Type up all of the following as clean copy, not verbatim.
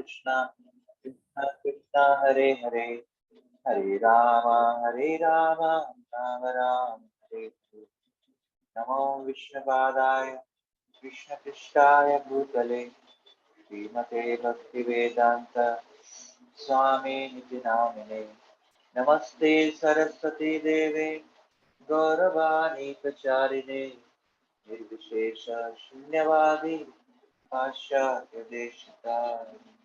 कृष्णा कृष्णा कृष्णा हरे हरे हरे राम राम राम हरे हरे। नमो विष्णुपादाय कृष्णपृष्ठाय भूतले श्रीमते भक्तिवेदांत स्वामी निधि नामिने। नमस्ते सरस्वती देवे गौरवाणी प्रचारिणे निर्विशेष शून्यवादी पाश्चात्य देशतारिणे।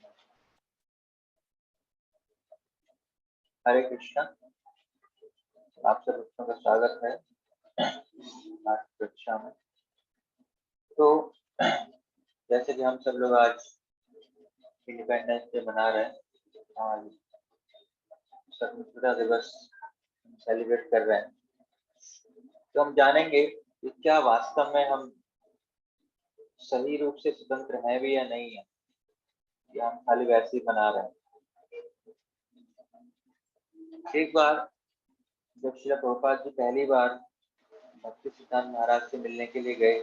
हरे कृष्णा। आप सब बच्चों का स्वागत है आज की कक्षा में। तो जैसे कि हम सब लोग आज इंडिपेंडेंस डे मना रहे हैं, आज स्वतंत्रता दिवस सेलिब्रेट कर रहे हैं, तो हम जानेंगे कि क्या वास्तव में हम सही रूप से स्वतंत्र हैं भी या नहीं है, या हम खाली वैसे ही मना रहे हैं। एक बार जब श्री प्रभुपाद जी पहली बार भक्ति सिद्धांत महाराज से मिलने के लिए गए,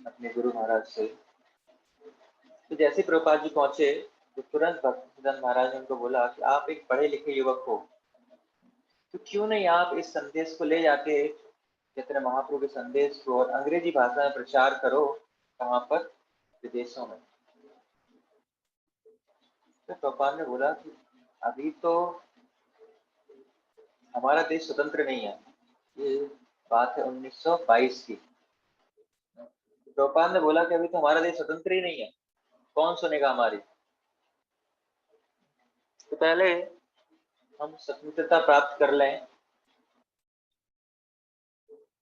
अपने गुरु महाराज से, तो जैसे प्रभुपाद जी पहुंचे तो तुरंत भक्ति सिद्धांत महाराज ने उनको बोला कि आप एक पढ़े लिखे युवक हो, तो क्यों नहीं आप इस संदेश को ले जाके चैतन्य महाप्रभु के संदेश को और अंग्रेजी भाषा में प्रचार करो, कहाँ पर, विदेशों में। तो प्रभुपाद ने बोला कि अभी तो हमारा देश स्वतंत्र नहीं है, ये बात है 1922 की। प्रभुपाद ने बोला कि अभी तो हमारा देश स्वतंत्र ही नहीं है, कौन सुनेगा हमारी। तो पहले हम स्वतंत्रता प्राप्त कर लें,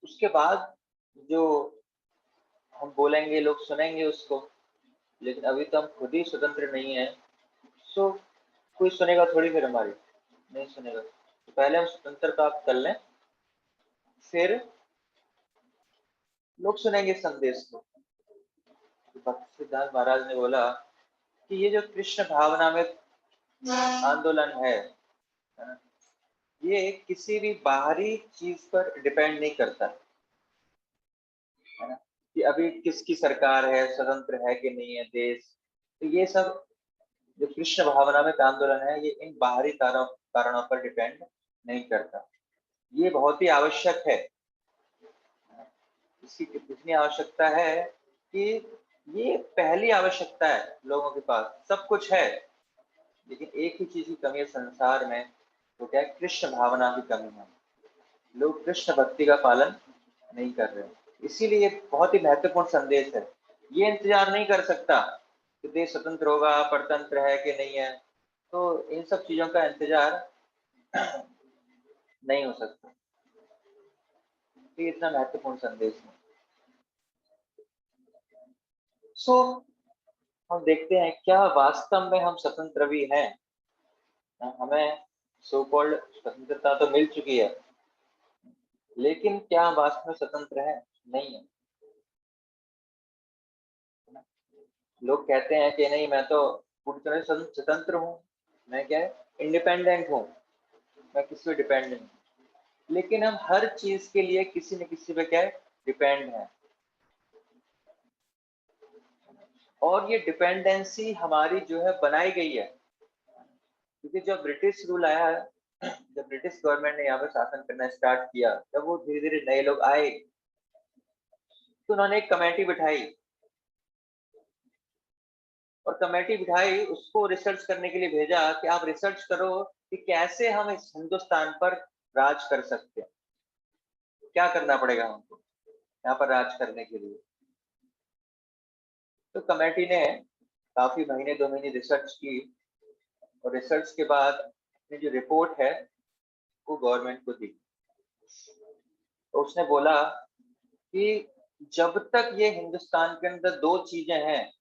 उसके बाद जो हम बोलेंगे लोग सुनेंगे उसको। लेकिन अभी तो हम खुद ही स्वतंत्र नहीं है, सो कोई सुनेगा थोड़ी, फिर हमारी नहीं सुनेगा। तो पहले हम स्वतंत्र प्राप्त कर लें, फिर लोग सुनेंगे संदेश को। तो भक्ति सिद्धांत महाराज ने बोला कि ये जो कृष्ण भावना में आंदोलन है ना, ये किसी भी बाहरी चीज पर डिपेंड नहीं करता है ना, कि अभी किसकी सरकार है, स्वतंत्र है कि नहीं है देश। तो ये सब जो कृष्ण भावना में आंदोलन है, ये इन बाहरी कारणों पर डिपेंड नहीं करता। ये बहुत ही आवश्यक है। इसकी इतनी आवश्यकता है कि ये पहली आवश्यकता है। लोगों के पास सब कुछ है, लेकिन एक ही चीज की कमी है संसार में, तो क्या है, कृष्ण भावना की कमी है। लोग कृष्ण भक्ति का पालन नहीं कर रहे। इसीलिए ये बहुत ही महत्वपूर्ण संदेश है। ये इंतजार नहीं कर सकता कि देश स्वतंत्र होगा, परतंत्र है कि नहीं है, तो इन सब चीजों का इंतजार नहीं हो सकता। तो ये इतना महत्वपूर्ण संदेश है। सो हम देखते हैं क्या वास्तव में हम स्वतंत्र भी हैं। हमें सो कॉल्ड स्वतंत्रता तो मिल चुकी है, लेकिन क्या हम वास्तव में स्वतंत्र हैं? नहीं है। लोग कहते हैं कि नहीं, मैं तो पूरी तरह से स्वतंत्र हूँ, मैं क्या है, इंडिपेंडेंट हूँ, मैं किसी पे डिपेंड नहीं। लेकिन हम हर चीज के लिए किसी न किसी पे क्या है, डिपेंड है। और ये डिपेंडेंसी हमारी जो है बनाई गई है, क्योंकि जब ब्रिटिश रूल आया, जब ब्रिटिश गवर्नमेंट ने यहाँ पर शासन करना स्टार्ट किया, जब वो धीरे धीरे नए लोग आए, तो उन्होंने एक कमेटी बिठाई, और कमेटी बिठाई उसको रिसर्च करने के लिए भेजा कि आप रिसर्च करो कि कैसे हम इस हिंदुस्तान पर राज कर सकते हैं, क्या करना पड़ेगा हमको यहाँ पर राज करने के लिए। तो कमेटी ने काफी महीने 2 महीने रिसर्च की, और रिसर्च के बाद अपनी जो रिपोर्ट है वो गवर्नमेंट को दी। तो उसने बोला कि जब तक ये हिंदुस्तान के अंदर दो चीजें हैं,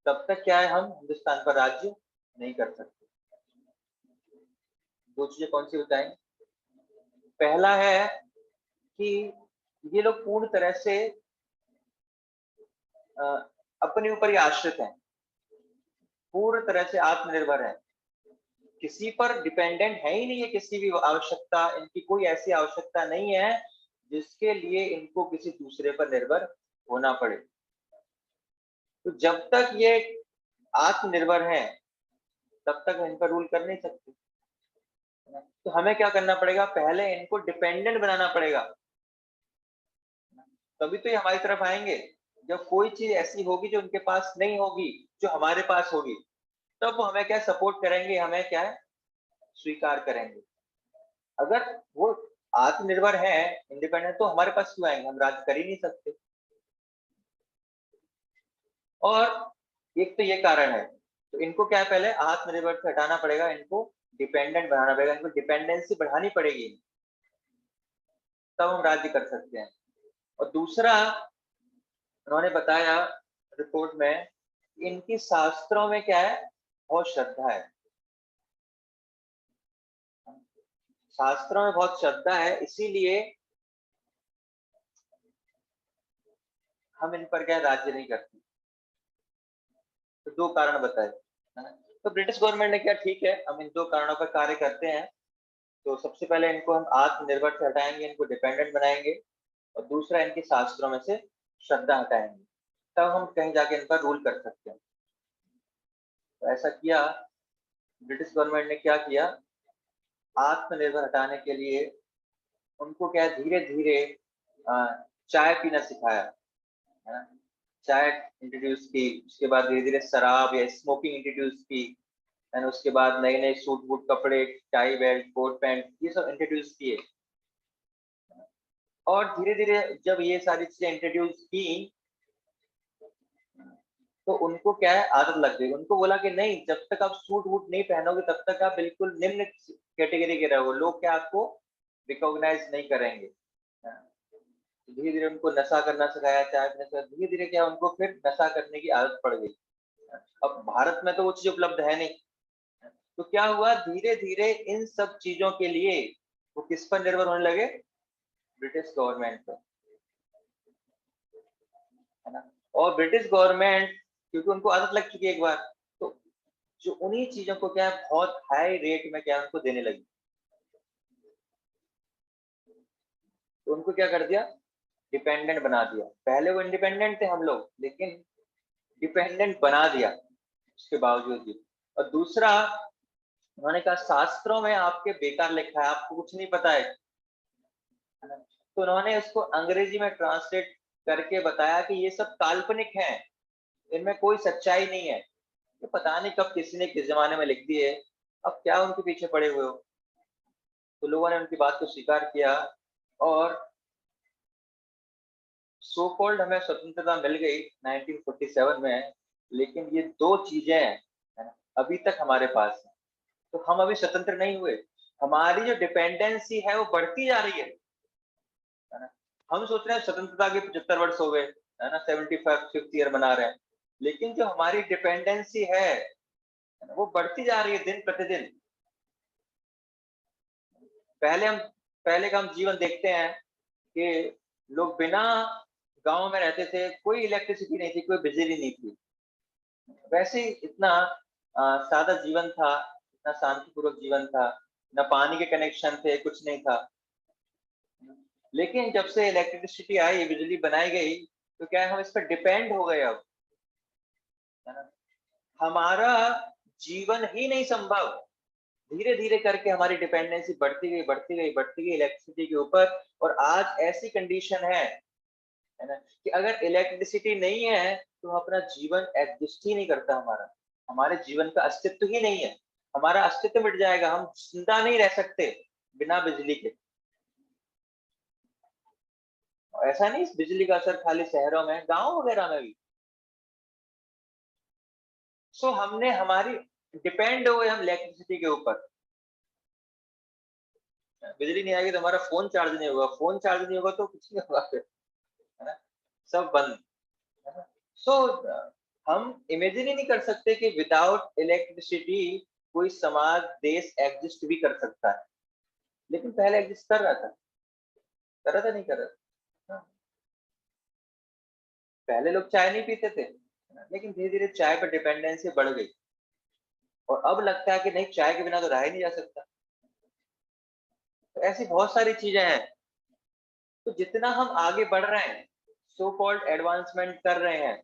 तब तक क्या है, हम हिंदुस्तान पर राज्य नहीं कर सकते। दो चीजें कौन सी बताएं? पहला है कि ये लोग पूर्ण तरह से अपने ऊपर ही आश्रित हैं, पूर्ण तरह से आत्मनिर्भर है, किसी पर डिपेंडेंट है ही नहीं है। किसी भी आवश्यकता, इनकी कोई ऐसी आवश्यकता नहीं है जिसके लिए इनको किसी दूसरे पर निर्भर होना पड़े। तो जब तक ये आत्मनिर्भर हैं तब तक इन पर रूल कर नहीं सकते। तो हमें क्या करना पड़ेगा, पहले इनको डिपेंडेंट बनाना पड़ेगा, तभी तो ये हमारी तरफ आएंगे। जब कोई चीज ऐसी होगी जो उनके पास नहीं होगी, जो हमारे पास होगी, तब वो हमें क्या सपोर्ट करेंगे, हमें क्या है स्वीकार करेंगे। अगर वो आत्मनिर्भर है, इंडिपेंडेंट, तो हमारे पास क्यों आएंगे, हम राज्य कर ही नहीं सकते। और एक तो ये कारण है, तो इनको क्या है पहले आत्मनिर्भर से हटाना पड़ेगा, इनको डिपेंडेंट बनाना पड़ेगा, इनको डिपेंडेंसी बढ़ानी पड़ेगी, तब हम राज्य कर सकते हैं। और दूसरा उन्होंने बताया रिपोर्ट में, इनकी शास्त्रों में क्या है, बहुत श्रद्धा है, शास्त्रों में बहुत श्रद्धा है, इसीलिए हम इन पर क्या राज्य नहीं करते। तो दो कारण बताए, है ना। तो ब्रिटिश गवर्नमेंट ने क्या, ठीक है हम इन दो कारणों पर कार्य करते हैं। तो सबसे पहले इनको हम आत्मनिर्भर से हटाएंगे, इनको डिपेंडेंट बनाएंगे, और दूसरा इनके शास्त्रों में से श्रद्धा हटाएंगे, तब हम कहीं जाके इन पर रूल कर सकते हैं। तो ऐसा किया, ब्रिटिश गवर्नमेंट ने क्या किया, आत्मनिर्भर हटाने के लिए उनको क्या धीरे धीरे चाय पीना सिखाया, है ना। चाय इंट्रोड्यूस की, उसके बाद धीरे धीरे शराब या स्मोकिंग इंट्रोड्यूस की, एंड उसके बाद नए नए सूट बूट कपड़े, टाई बेल्ट, कोट पैंट, ये सब इंट्रोड्यूस किए। और धीरे धीरे जब ये सारी चीजें इंट्रोड्यूस की, तो उनको क्या है आदत लग गई। उनको बोला कि नहीं, जब तक आप सूट वूट नहीं पहनोगे तब तक आप बिल्कुल निम्न कैटेगरी के रहोगे, लोग क्या आपको रिकॉग्नाइज नहीं करेंगे। धीरे धीरे उनको नशा करना सिखाया, चाय पीना सिखाया, धीरे धीरे क्या उनको फिर नशा करने की आदत पड़ गई। अब भारत में तो वो चीज उपलब्ध है नहीं, तो क्या हुआ, धीरे धीरे इन सब चीजों के लिए वो किस पर निर्भर होने लगे, ब्रिटिश गवर्नमेंट पर, है ना। और ब्रिटिश गवर्नमेंट, क्योंकि उनको आदत लग चुकी है एक बार, तो जो उन्हीं चीजों को क्या है बहुत हाई रेट में क्या उनको देने लगी। तो उनको क्या कर दिया, डिपेंडेंट बना दिया। पहले वो इंडिपेंडेंट थे हम लोग, लेकिन डिपेंडेंट बना दिया उसके बावजूद भी। और दूसरा उन्होंने कहा शास्त्रों में आपके बेकार लिखा है, आपको कुछ नहीं पता है, तो उन्होंने इसको अंग्रेजी में ट्रांसलेट करके बताया कि ये सब काल्पनिक है, इनमें कोई सच्चाई नहीं है। ये पता नहीं कब किसी ने किस जमाने में लिख दिए, अब क्या उनके पीछे पड़े हुए हो। तो लोगों ने उनकी बात को स्वीकार किया, और सो कॉल्ड हमें स्वतंत्रता मिल गई 1947 में, लेकिन ये दो चीजें हैं, है ना, अभी तक हमारे पास है। तो हम अभी स्वतंत्र नहीं हुए, हमारी जो डिपेंडेंसी है वो बढ़ती जा रही है ना। हम सोच रहे हैं स्वतंत्रता के 75 वर्ष हो गए, है ना, 75th ईयर मना रहे हैं, लेकिन जो हमारी डिपेंडेंसी है ना, वो बढ़ती जा रही है दिन प्रतिदिन। पहले हम पहले का हम जीवन देखते हैं कि लोग बिना गांव में रहते थे, कोई इलेक्ट्रिसिटी नहीं थी, कोई बिजली नहीं थी, वैसे ही इतना सादा जीवन था, इतना शांतिपूर्वक जीवन था, न पानी के कनेक्शन थे, कुछ नहीं था। लेकिन जब से इलेक्ट्रिसिटी आई, बिजली बनाई गई, तो क्या है हम इस पर डिपेंड हो गए अब, है ना। हमारा जीवन ही नहीं संभव, धीरे धीरे करके हमारी डिपेंडेंसी बढ़ती गई बढ़ती गई बढ़ती गई इलेक्ट्रिसिटी के ऊपर। और आज ऐसी कंडीशन है ना, कि अगर इलेक्ट्रिसिटी नहीं है तो अपना जीवन एग्जिस्ट ही नहीं करता, हमारा हमारे जीवन का अस्तित्व ही नहीं है, हमारा अस्तित्व मिट जाएगा, हम जिंदा नहीं रह सकते बिना बिजली के। ऐसा नहीं बिजली का असर खाली शहरों में, गांव वगैरह में भी। सो हमने हमारी डिपेंड हो गए हम इलेक्ट्रिसिटी के ऊपर। बिजली नहीं आएगी तो हमारा फोन चार्ज नहीं होगा, फोन चार्ज नहीं होगा तो कुछ नहीं होगा फिर, है ना, सब बंद, है ना। सो हम इमेजिन ही नहीं कर सकते कि विदाउट इलेक्ट्रिसिटी कोई समाज देश एग्जिस्ट भी कर सकता है, लेकिन पहले एग्जिस्ट कर रहा था, कर रहा था नहीं कर रहा था। हाँ, पहले लोग चाय नहीं पीते थे, लेकिन धीरे धीरे चाय पर डिपेंडेंसी बढ़ गई, और अब लगता है कि नहीं, चाय के बिना तो रहा ही नहीं जा सकता। तो ऐसी बहुत सारी चीजें हैं। तो जितना हम आगे बढ़ रहे हैं, सो कॉल्ड एडवांसमेंट कर रहे हैं,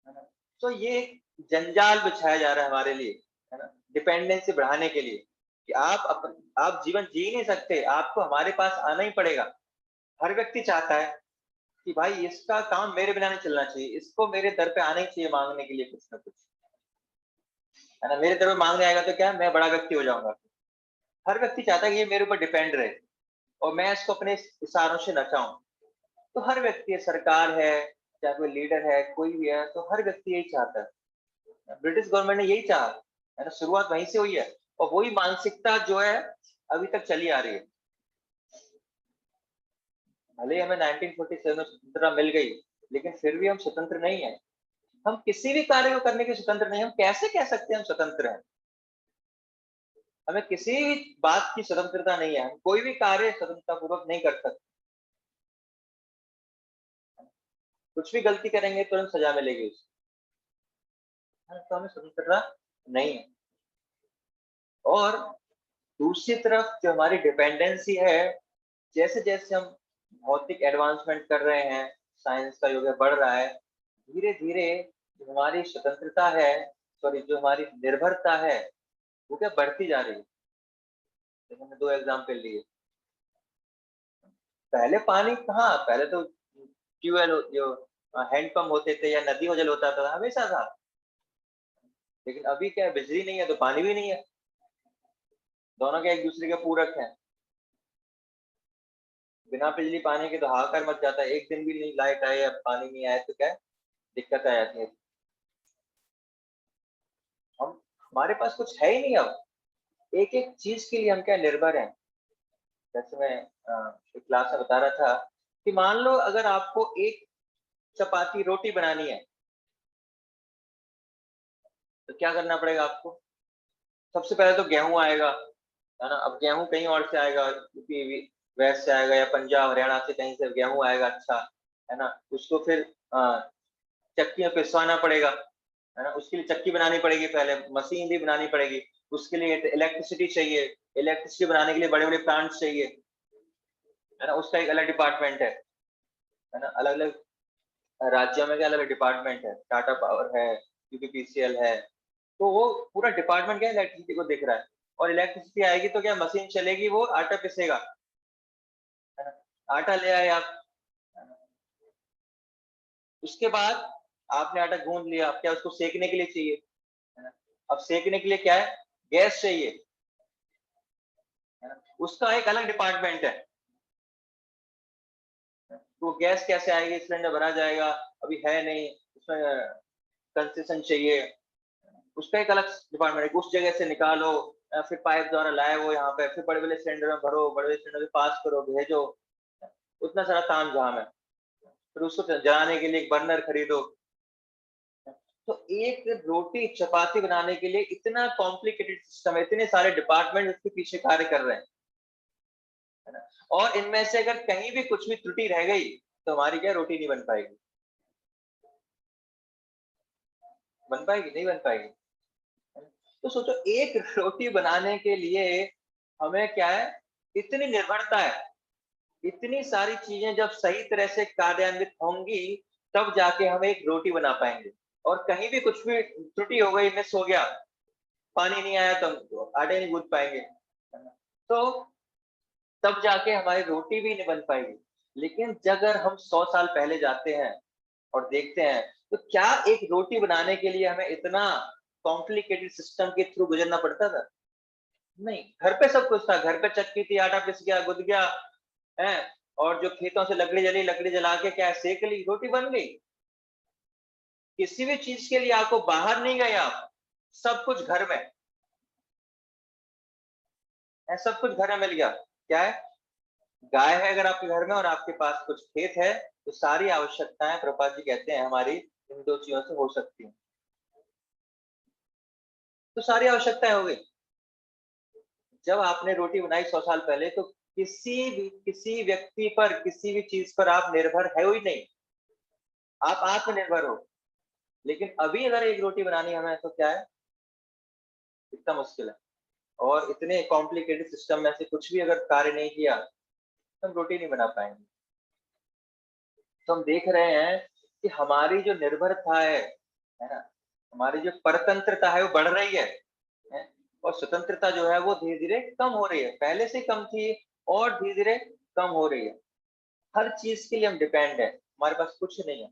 है ना, तो ये जंजाल बिछाया जा रहा है हमारे लिए, है ना, डिपेंडेंसी बढ़ाने के लिए कि आप जीवन जी नहीं सकते, आपको हमारे पास आना ही पड़ेगा। हर व्यक्ति चाहता है कि भाई इसका काम मेरे बिना नहीं चलना चाहिए, इसको मेरे दर पे आना ही चाहिए मांगने के लिए कुछ ना कुछ, है ना। मेरे तरफ मांगने आएगा तो क्या, मैं बड़ा व्यक्ति हो जाऊंगा। हर व्यक्ति चाहता है कि ये मेरे ऊपर डिपेंड रहे और मैं इसको अपने इशारों से नचाऊं। तो हर व्यक्ति है, सरकार है, चाहे कोई लीडर है, कोई भी है, तो हर व्यक्ति यही चाहता है। ब्रिटिश गवर्नमेंट ने यही चाहा, है ना, शुरुआत वहीं से हुई है और वही मानसिकता जो है अभी तक चली आ रही है। भले ही हमें 1947 में स्वतंत्रता मिल गई, लेकिन फिर भी हम स्वतंत्र नहीं है। हम किसी भी कार्य को करने के स्वतंत्र नहीं। हम कैसे कह सकते हैं हम स्वतंत्र हैं? हमें किसी भी बात की स्वतंत्रता नहीं है। हम कोई भी कार्य स्वतंत्रता पूर्वक नहीं कर सकते। कुछ भी गलती करेंगे तुरंत सजा मिलेगी उसकी। तो हमें स्वतंत्रता नहीं है। और दूसरी तरफ जो हमारी डिपेंडेंसी है, जैसे जैसे हम भौतिक एडवांसमेंट कर रहे हैं, साइंस का युग बढ़ रहा है, धीरे धीरे जो हमारी स्वतंत्रता है, सॉरी, जो हमारी निर्भरता है, वो क्या बढ़ती जा रही है। जैसे हमने 2 एग्जाम्पल लिए। पहले पानी कहाँ, पहले तो ट्यूबवेल जो हैंडपंप होते थे या नदी में जल होता था, हमेशा था। लेकिन अभी क्या है, बिजली नहीं है तो पानी भी नहीं है। दोनों क्या एक दूसरे के पूरक हैं। बिना बिजली पानी के तो हाहाकार मच जाता है। एक दिन भी नहीं लाइट आए या पानी नहीं आए तो क्या है, दिक्कत आ जाती है। हम हमारे पास कुछ है ही नहीं अब। एक एक चीज के लिए हम क्या निर्भर हैं। जैसे मैं एक क्लास में बता रहा था कि मान लो अगर आपको एक चपाती रोटी बनानी है तो क्या करना पड़ेगा आपको? सबसे पहले तो गेहूं आएगा, है ना। अब गेहूं कहीं और से आएगा, यूपी वेस्ट से आएगा या पंजाब हरियाणा से कहीं से गेहूं आएगा, अच्छा, है ना। उसको फिर चक्की में पिसवाना पड़ेगा, है ना। उसके लिए चक्की बनानी पड़ेगी, पहले मशीन भी बनानी पड़ेगी। उसके लिए इलेक्ट्रिसिटी चाहिए, इलेक्ट्रिसिटी बनाने के लिए बड़े बड़े प्लांट्स चाहिए, है ना। उसका एक अलग डिपार्टमेंट है ना। अलग अलग राज्यों में क्या अलग डिपार्टमेंट है, टाटा पावर है, यूपीपीसीएल है। तो वो पूरा डिपार्टमेंट क्या इलेक्ट्रिसिटी को देख रहा है। और इलेक्ट्रिसिटी आएगी तो क्या मशीन चलेगी, वो आटा पिसेगा, है ना। आटा ले आए आप, है ना? उसके बाद आपने आटा गूंद लिया, अब क्या उसको सेकने के लिए चाहिए, है ना। अब सेकने के लिए क्या है, गैस चाहिए, है ना। उसका एक अलग डिपार्टमेंट है। तो वो गैस कैसे आएगी, सिलेंडर भरा जाएगा, अभी है नहीं, उसमें कंसेशन चाहिए, उसका एक अलग डिपार्टमेंट है। उस जगह से निकालो, फिर पाइप द्वारा लाए वो यहाँ पे, फिर बड़े बड़े सिलेंडर में भरो, बड़े बड़े सिलेंडर में पास करो, भेजो। उतना सारा ताम झाम है। फिर उसको जलाने के लिए एक बर्नर खरीदो। तो एक रोटी चपाती बनाने के लिए इतना कॉम्प्लिकेटेड सिस्टम है, इतने सारे डिपार्टमेंट उसके पीछे कार्य कर रहे हैं, है ना। और इनमें से अगर कहीं भी कुछ भी त्रुटि रह गई तो हमारी क्या रोटी नहीं बन पाएगी। बन पाएगी, नहीं बन पाएगी। तो सोचो एक रोटी बनाने के लिए हमें क्या है, इतनी निर्भरता है। इतनी सारी चीजें जब सही तरह से कार्यान्वित होंगी तब जाके हम एक रोटी बना पाएंगे। और कहीं भी कुछ भी त्रुटि हो गई, मिस हो गया, पानी नहीं आया तो आटे नहीं गूंथ पाएंगे, है ना? तो तब जाके हमारी रोटी भी नहीं बन पाएगी। लेकिन अगर हम 100 साल पहले जाते हैं और देखते हैं तो क्या एक रोटी बनाने के लिए हमें इतना कॉम्प्लिकेटेड सिस्टम के थ्रू गुजरना पड़ता था? नहीं, घर पे सब कुछ था। घर पे चक्की थी, आटा पिस गया, गुद गया है। और जो खेतों से लकड़ी जली, लकड़ी जला के क्या सेक ली, रोटी बन गई। किसी भी चीज के लिए आपको बाहर नहीं गए आप, सब कुछ घर में है, सब कुछ घर में मिल गया। क्या है, गाय है अगर आपके घर में और आपके पास कुछ खेत है, तो सारी आवश्यकताएं प्रभुपाद जी कहते हैं हमारी इन दो चीजों से हो सकती हैं। तो सारी आवश्यकताएं हो गई। जब आपने रोटी बनाई 100 साल पहले, तो किसी व्यक्ति पर, किसी भी चीज पर आप निर्भर है ही नहीं, आप आत्मनिर्भर हो। लेकिन अभी अगर एक रोटी बनानी हमें तो क्या है, इतना मुश्किल है। और इतने कॉम्प्लिकेटेड सिस्टम में से कुछ भी अगर कार्य नहीं किया तो हम रोटी नहीं बना पाएंगे। तो हम देख रहे हैं कि हमारी जो निर्भरता है ना, हमारी जो परतंत्रता है वो बढ़ रही है? और स्वतंत्रता जो है वो धीरे धीरे कम हो रही है, पहले से कम थी और धीरे धीरे कम हो रही है। हर चीज के लिए हम डिपेंड है, हमारे पास कुछ नहीं है।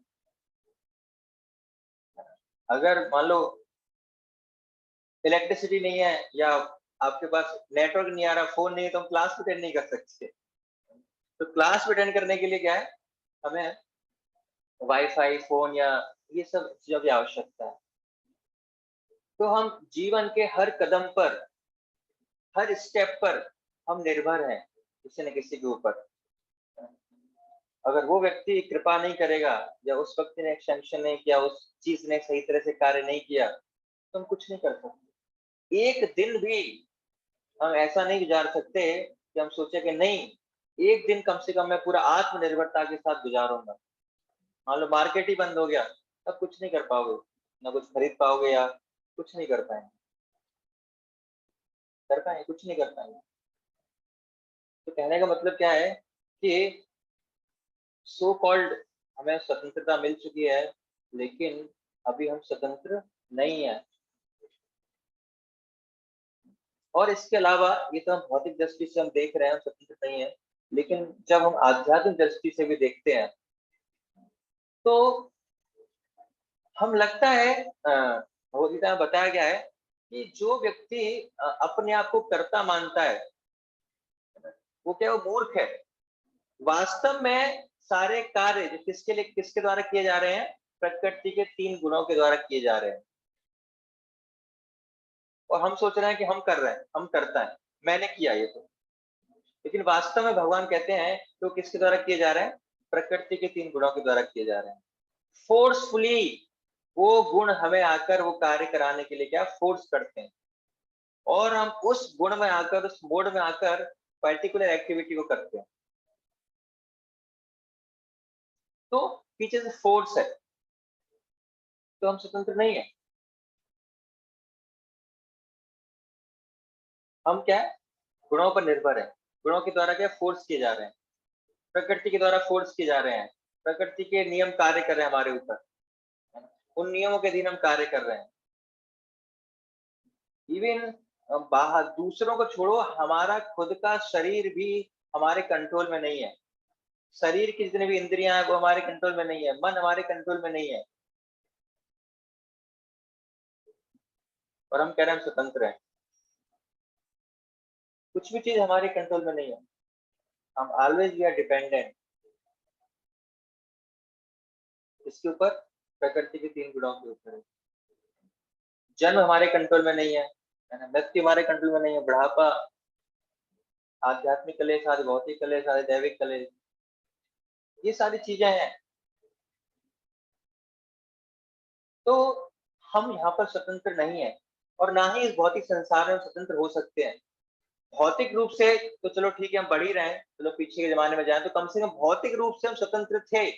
अगर मान लो इलेक्ट्रिसिटी नहीं है या आपके पास नेटवर्क नहीं आ रहा, फोन नहीं है, तो हम क्लास अटेंड नहीं कर सकते। तो क्लास अटेंड करने के लिए क्या है, हमें वाईफाई, फोन या ये सब चीजों की आवश्यकता है। तो हम जीवन के हर कदम पर, हर स्टेप पर हम निर्भर हैं किसी न किसी के ऊपर। अगर वो व्यक्ति कृपा नहीं करेगा या उस व्यक्ति ने एक्सटेंशन नहीं किया, उस चीज ने सही तरह से कार्य नहीं किया, तो हम कुछ नहीं कर सकते। एक दिन भी हम ऐसा नहीं गुजार सकते कि हम सोचे कि नहीं, एक दिन कम से कम मैं पूरा आत्मनिर्भरता के साथ गुजारूंगा। मान लो मार्केट ही बंद हो गया, तब कुछ नहीं कर पाओगे, ना कुछ खरीद पाओगे या कुछ नहीं कर पाएंगे। कर पाएंगे? कुछ नहीं कर पाएंगे। तो कहने का मतलब क्या है कि सो कॉल्ड हमें स्वतंत्रता मिल चुकी है, लेकिन अभी हम स्वतंत्र नहीं है। और इसके अलावा ये तो हम भौतिक दृष्टि से हम देख रहे हैं, हम स्वतंत्र नहीं है, लेकिन जब हम आध्यात्मिक दृष्टि से भी देखते हैं तो हम लगता है, भगवदगीता में बताया गया है कि जो व्यक्ति अपने आप को कर्ता मानता है, वो क्या, वो मूर्ख है। वास्तव में सारे कार्य जो किसके लिए, किसके द्वारा किए जा रहे हैं, प्रकृति के 3 गुणों के द्वारा किए जा रहे हैं। और हम सोच रहे हैं कि हम कर रहे हैं, हम करता है, मैंने किया ये तो। लेकिन वास्तव में भगवान कहते हैं तो किसके द्वारा किए जा रहे हैं, प्रकृति के 3 गुणों के द्वारा किए जा रहे हैं। फोर्सफुली वो गुण हमें आकर वो कार्य कराने के लिए क्या फोर्स करते हैं, और हम उस गुण में आकर, उस मोड में आकर पर्टिकुलर एक्टिविटी को करते हैं। तो पीछे से फोर्स है, तो हम स्वतंत्र नहीं है। हम क्या है, गुणों पर निर्भर है। गुणों के द्वारा क्या फोर्स किए जा रहे हैं, प्रकृति के द्वारा फोर्स किए जा रहे हैं। प्रकृति के नियम कार्य कर रहे हैं हमारे ऊपर, उन नियमों के अधीन हम कार्य कर रहे हैं। इवन बाहर दूसरों को छोड़ो, हमारा खुद का शरीर भी हमारे कंट्रोल में नहीं है। शरीर की जितनी भी इंद्रियां हैं वो हमारे कंट्रोल में नहीं है, मन हमारे कंट्रोल में नहीं है, और हम कह रहे हैं हम स्वतंत्र हैं। कुछ भी चीज हमारे कंट्रोल में नहीं है, हम ऑलवेज वी आर डिपेंडेंट। इसके ऊपर, प्रकृति के 3 गुणों के ऊपर है। जन्म हमारे कंट्रोल में नहीं है ना, मृत्यु हमारे कंट्रोल में नहीं है, बुढ़ापा, आध्यात्मिक कलेश आदि, भौतिक कलेश आदि, दैविक कलेश, ये सारी चीजें हैं। तो हम यहाँ पर स्वतंत्र नहीं है, और ना ही इस भौतिक संसार में हम स्वतंत्र हो सकते हैं। भौतिक रूप से तो चलो ठीक है, हम बढ़ ही रहे हैं, चलो पीछे के जमाने में जाए तो कम से कम भौतिक रूप से हम स्वतंत्र थे।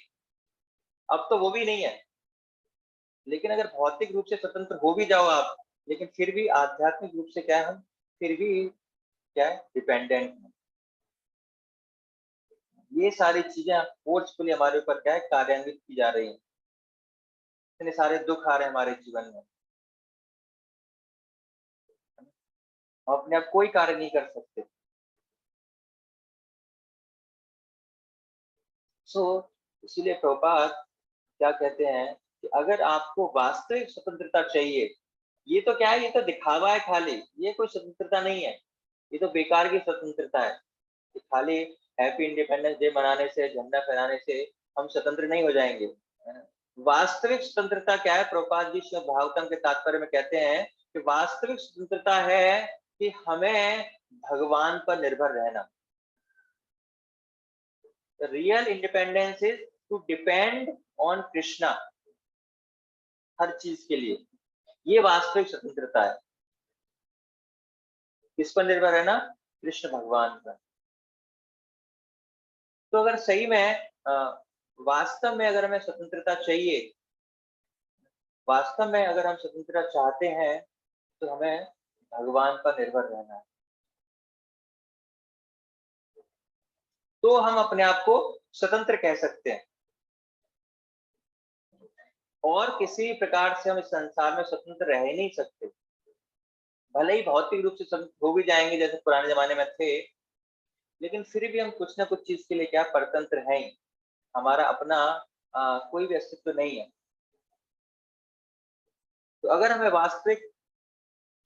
अब तो वो भी नहीं है। लेकिन अगर भौतिक रूप से स्वतंत्र हो भी जाओ आप, लेकिन फिर भी आध्यात्मिक रूप से क्या है, हम फिर भी क्या है, डिपेंडेंट है। ये सारी चीजें फोर्सफुली हमारे ऊपर क्या है, कार्यान्वित की जा रही है। इतने सारे दुख आ रहे हैं हमारे जीवन में, हम अपने आप कोई कार्य नहीं कर सकते। सो इसीलिए प्रभुपाद क्या कहते हैं कि अगर आपको वास्तविक स्वतंत्रता चाहिए, ये तो क्या है, ये तो दिखावा है खाली, ये कोई स्वतंत्रता नहीं है, ये तो बेकार की स्वतंत्रता है। कि खाली हैप्पी इंडिपेंडेंस डे मनाने से, झंडा फहराने से हम स्वतंत्र नहीं हो जाएंगे, है ना। वास्तविक स्वतंत्रता क्या है, प्रभुपाद जी श्रीमद् भागवतम के तात्पर्य में कहते हैं कि वास्तविक स्वतंत्रता है कि हमें भगवान पर निर्भर रहना। Real independence is to depend on Krishna, हर चीज के लिए। ये वास्तविक स्वतंत्रता है। किस पर निर्भर है ना, कृष्ण भगवान पर। तो अगर सही में वास्तव में अगर हमें स्वतंत्रता चाहिए, वास्तव में अगर हम स्वतंत्रता चाहते हैं, तो हमें भगवान पर निर्भर रहना है। तो हम अपने आप को स्वतंत्र कह सकते हैं। और किसी भी प्रकार से हम इस संसार में स्वतंत्र रह ही नहीं सकते। भले ही भौतिक रूप से स्वतंत्र हो भी जाएंगे जैसे पुराने जमाने में थे, लेकिन फिर भी हम कुछ ना कुछ चीज के लिए क्या परतंत्र हैं ही। हमारा अपना कोई भी अस्तित्व नहीं है। तो अगर हमें वास्तविक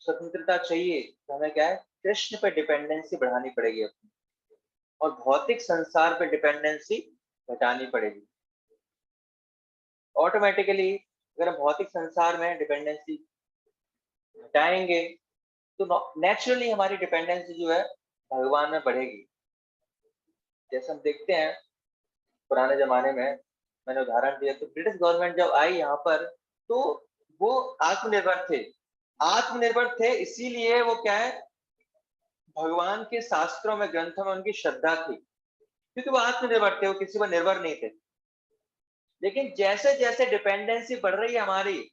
स्वतंत्रता चाहिए तो हमें क्या है, कृष्ण पे डिपेंडेंसी बढ़ानी पड़ेगी अपनी, और भौतिक संसार पे डिपेंडेंसी घटानी पड़ेगी। ऑटोमेटिकली अगर हम भौतिक संसार में डिपेंडेंसी घटाएंगे तो नेचुरली हमारी डिपेंडेंसी जो है भगवान में बढ़ेगी। जैसे हम देखते हैं पुराने जमाने में, मैंने उदाहरण दिया, तो ब्रिटिश गवर्नमेंट जब आई यहाँ पर तो वो आत्मनिर्भर थे। आत्मनिर्भर थे इसीलिए वो क्या है, भगवान के शास्त्रों में, ग्रंथों में उनकी श्रद्धा थी, क्योंकि वो आत्मनिर्भर थे, वो किसी पर निर्भर नहीं थे। लेकिन जैसे जैसे डिपेंडेंसी बढ़ रही है हमारी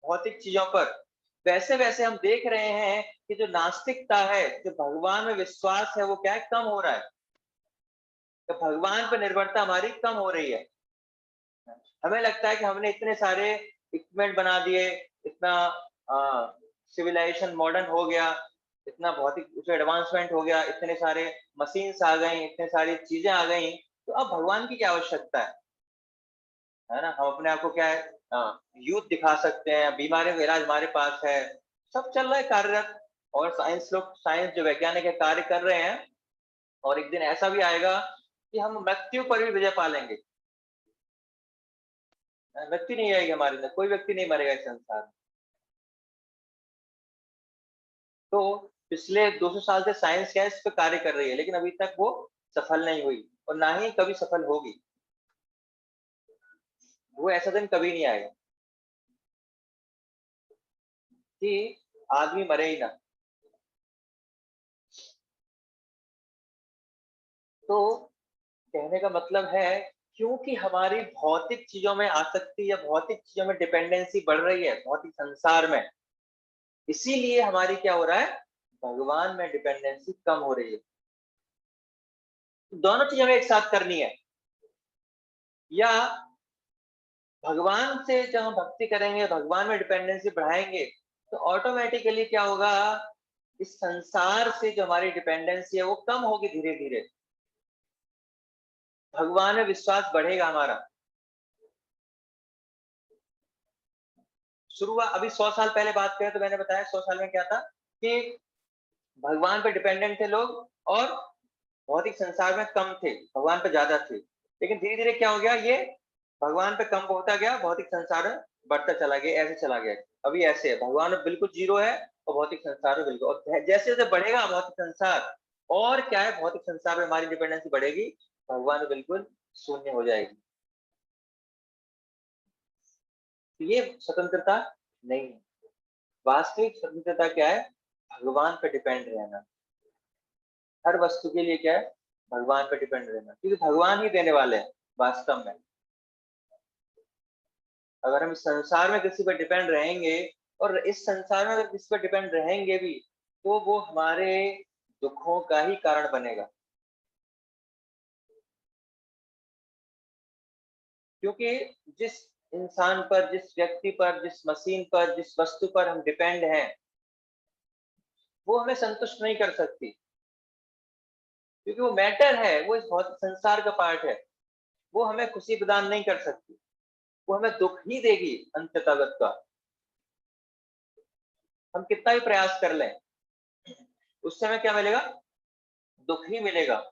भौतिक चीजों पर, वैसे वैसे हम देख रहे हैं कि जो नास्तिकता है, जो भगवान में विश्वास है, वो क्या है, कम हो रहा है। तो भगवान पर निर्भरता हमारी कम हो रही है। हमें लगता है कि हमने इतने सारे इक्विपमेंट बना दिए, इतना सिविलाइजेशन मॉडर्न हो गया, इतना भौतिक उसमें एडवांसमेंट हो गया, इतने सारे मशीन्स आ गई, इतने सारी चीजें आ गई, तो अब भगवान की क्या आवश्यकता है ना। हम अपने आप को क्या है, यूथ दिखा सकते हैं, बीमारियों का इलाज हमारे पास है, सब चल रहा है कार्यरत। और साइंस जो वैज्ञानिक है कार्य कर रहे हैं, और एक दिन ऐसा भी आएगा कि हम मृत्यु पर भी विजय पा लेंगे। मृत्यु नहीं आएगी हमारे अंदर, कोई व्यक्ति नहीं मरेगा इस संसार में। तो पिछले 200 साल से साइंस क्या है, इस पर कार्य कर रही है, लेकिन अभी तक वो सफल नहीं हुई, और ना ही कभी सफल होगी। वो ऐसा दिन कभी नहीं आएगा कि आदमी मरे ही ना। तो कहने का मतलब है, क्योंकि हमारी भौतिक चीजों में आसक्ति या भौतिक चीजों में डिपेंडेंसी बढ़ रही है भौतिक संसार में, इसीलिए हमारी क्या हो रहा है, भगवान में डिपेंडेंसी कम हो रही है। तो दोनों चीजें हमें एक साथ करनी है। या भगवान से जब हम भक्ति करेंगे, भगवान में डिपेंडेंसी बढ़ाएंगे, तो ऑटोमेटिकली क्या होगा, इस संसार से जो हमारी डिपेंडेंसी है वो कम होगी धीरे धीरे। भगवान में विश्वास बढ़ेगा हमारा। शुरुआत अभी 100 साल पहले बात करें तो मैंने बताया 100 साल में क्या था कि भगवान पे डिपेंडेंट थे लोग, और भौतिक संसार में कम थे, भगवान पे ज्यादा थे। लेकिन धीरे धीरे क्या हो गया, ये भगवान पे कम होता गया, भौतिक संसार में बढ़ता चला गया, ऐसे चला गया। अभी ऐसे है, भगवान में बिल्कुल जीरो है और भौतिक संसार में बिल्कुल। और जैसे जैसे बढ़ेगा भौतिक संसार, और क्या है, भौतिक संसार में हमारी डिपेंडेंसी बढ़ेगी, भगवान में बिल्कुल शून्य हो जाएगी। तो ये स्वतंत्रता नहीं है। वास्तविक स्वतंत्रता क्या है, भगवान पे डिपेंड रहना। हर वस्तु के लिए क्या है, भगवान पे डिपेंड रहना, क्योंकि भगवान ही देने वाले हैं वास्तव में। अगर हम इस संसार में किसी पर डिपेंड रहेंगे, और इस संसार में अगर किसी पर डिपेंड रहेंगे भी, तो वो हमारे दुखों का ही कारण बनेगा। क्योंकि जिस इंसान पर, जिस व्यक्ति पर, जिस मशीन पर, जिस वस्तु पर हम डिपेंड हैं, वो हमें संतुष्ट नहीं कर सकती, क्योंकि वो मैटर है, वो इस भौतिक संसार का पार्ट है। वो हमें खुशी प्रदान नहीं कर सकती, वो हमें दुख ही देगी अंततः का। हम कितना भी प्रयास कर लें, उस समय क्या मिलेगा, दुख ही मिलेगा।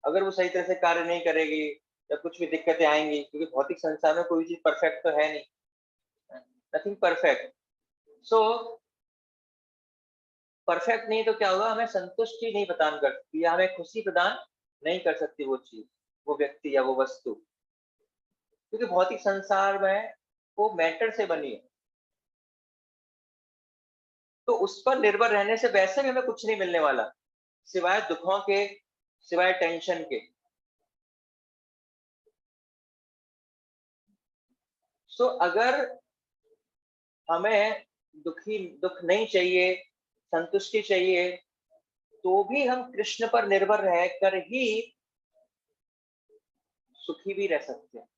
अगर वो सही तरह से कार्य नहीं करेगी, या कुछ भी दिक्कतें आएंगी, क्योंकि भौतिक संसार में कोई चीज परफेक्ट तो है नहीं, नथिंग परफेक्ट। सो परफेक्ट नहीं तो क्या होगा, हमें संतुष्टि नहीं प्रदान कर सकती, या हमें खुशी प्रदान नहीं कर सकती वो चीज, वो व्यक्ति या वो वस्तु, क्योंकि भौतिक संसार में वो मैटर से बनी है। तो उस पर निर्भर रहने से वैसे भी हमें कुछ नहीं मिलने वाला, सिवाय दुखों के, सिवाय टेंशन के। सो अगर हमें दुख नहीं चाहिए, संतुष्टि चाहिए, तो भी हम कृष्ण पर निर्भर रहकर ही सुखी भी रह सकते हैं।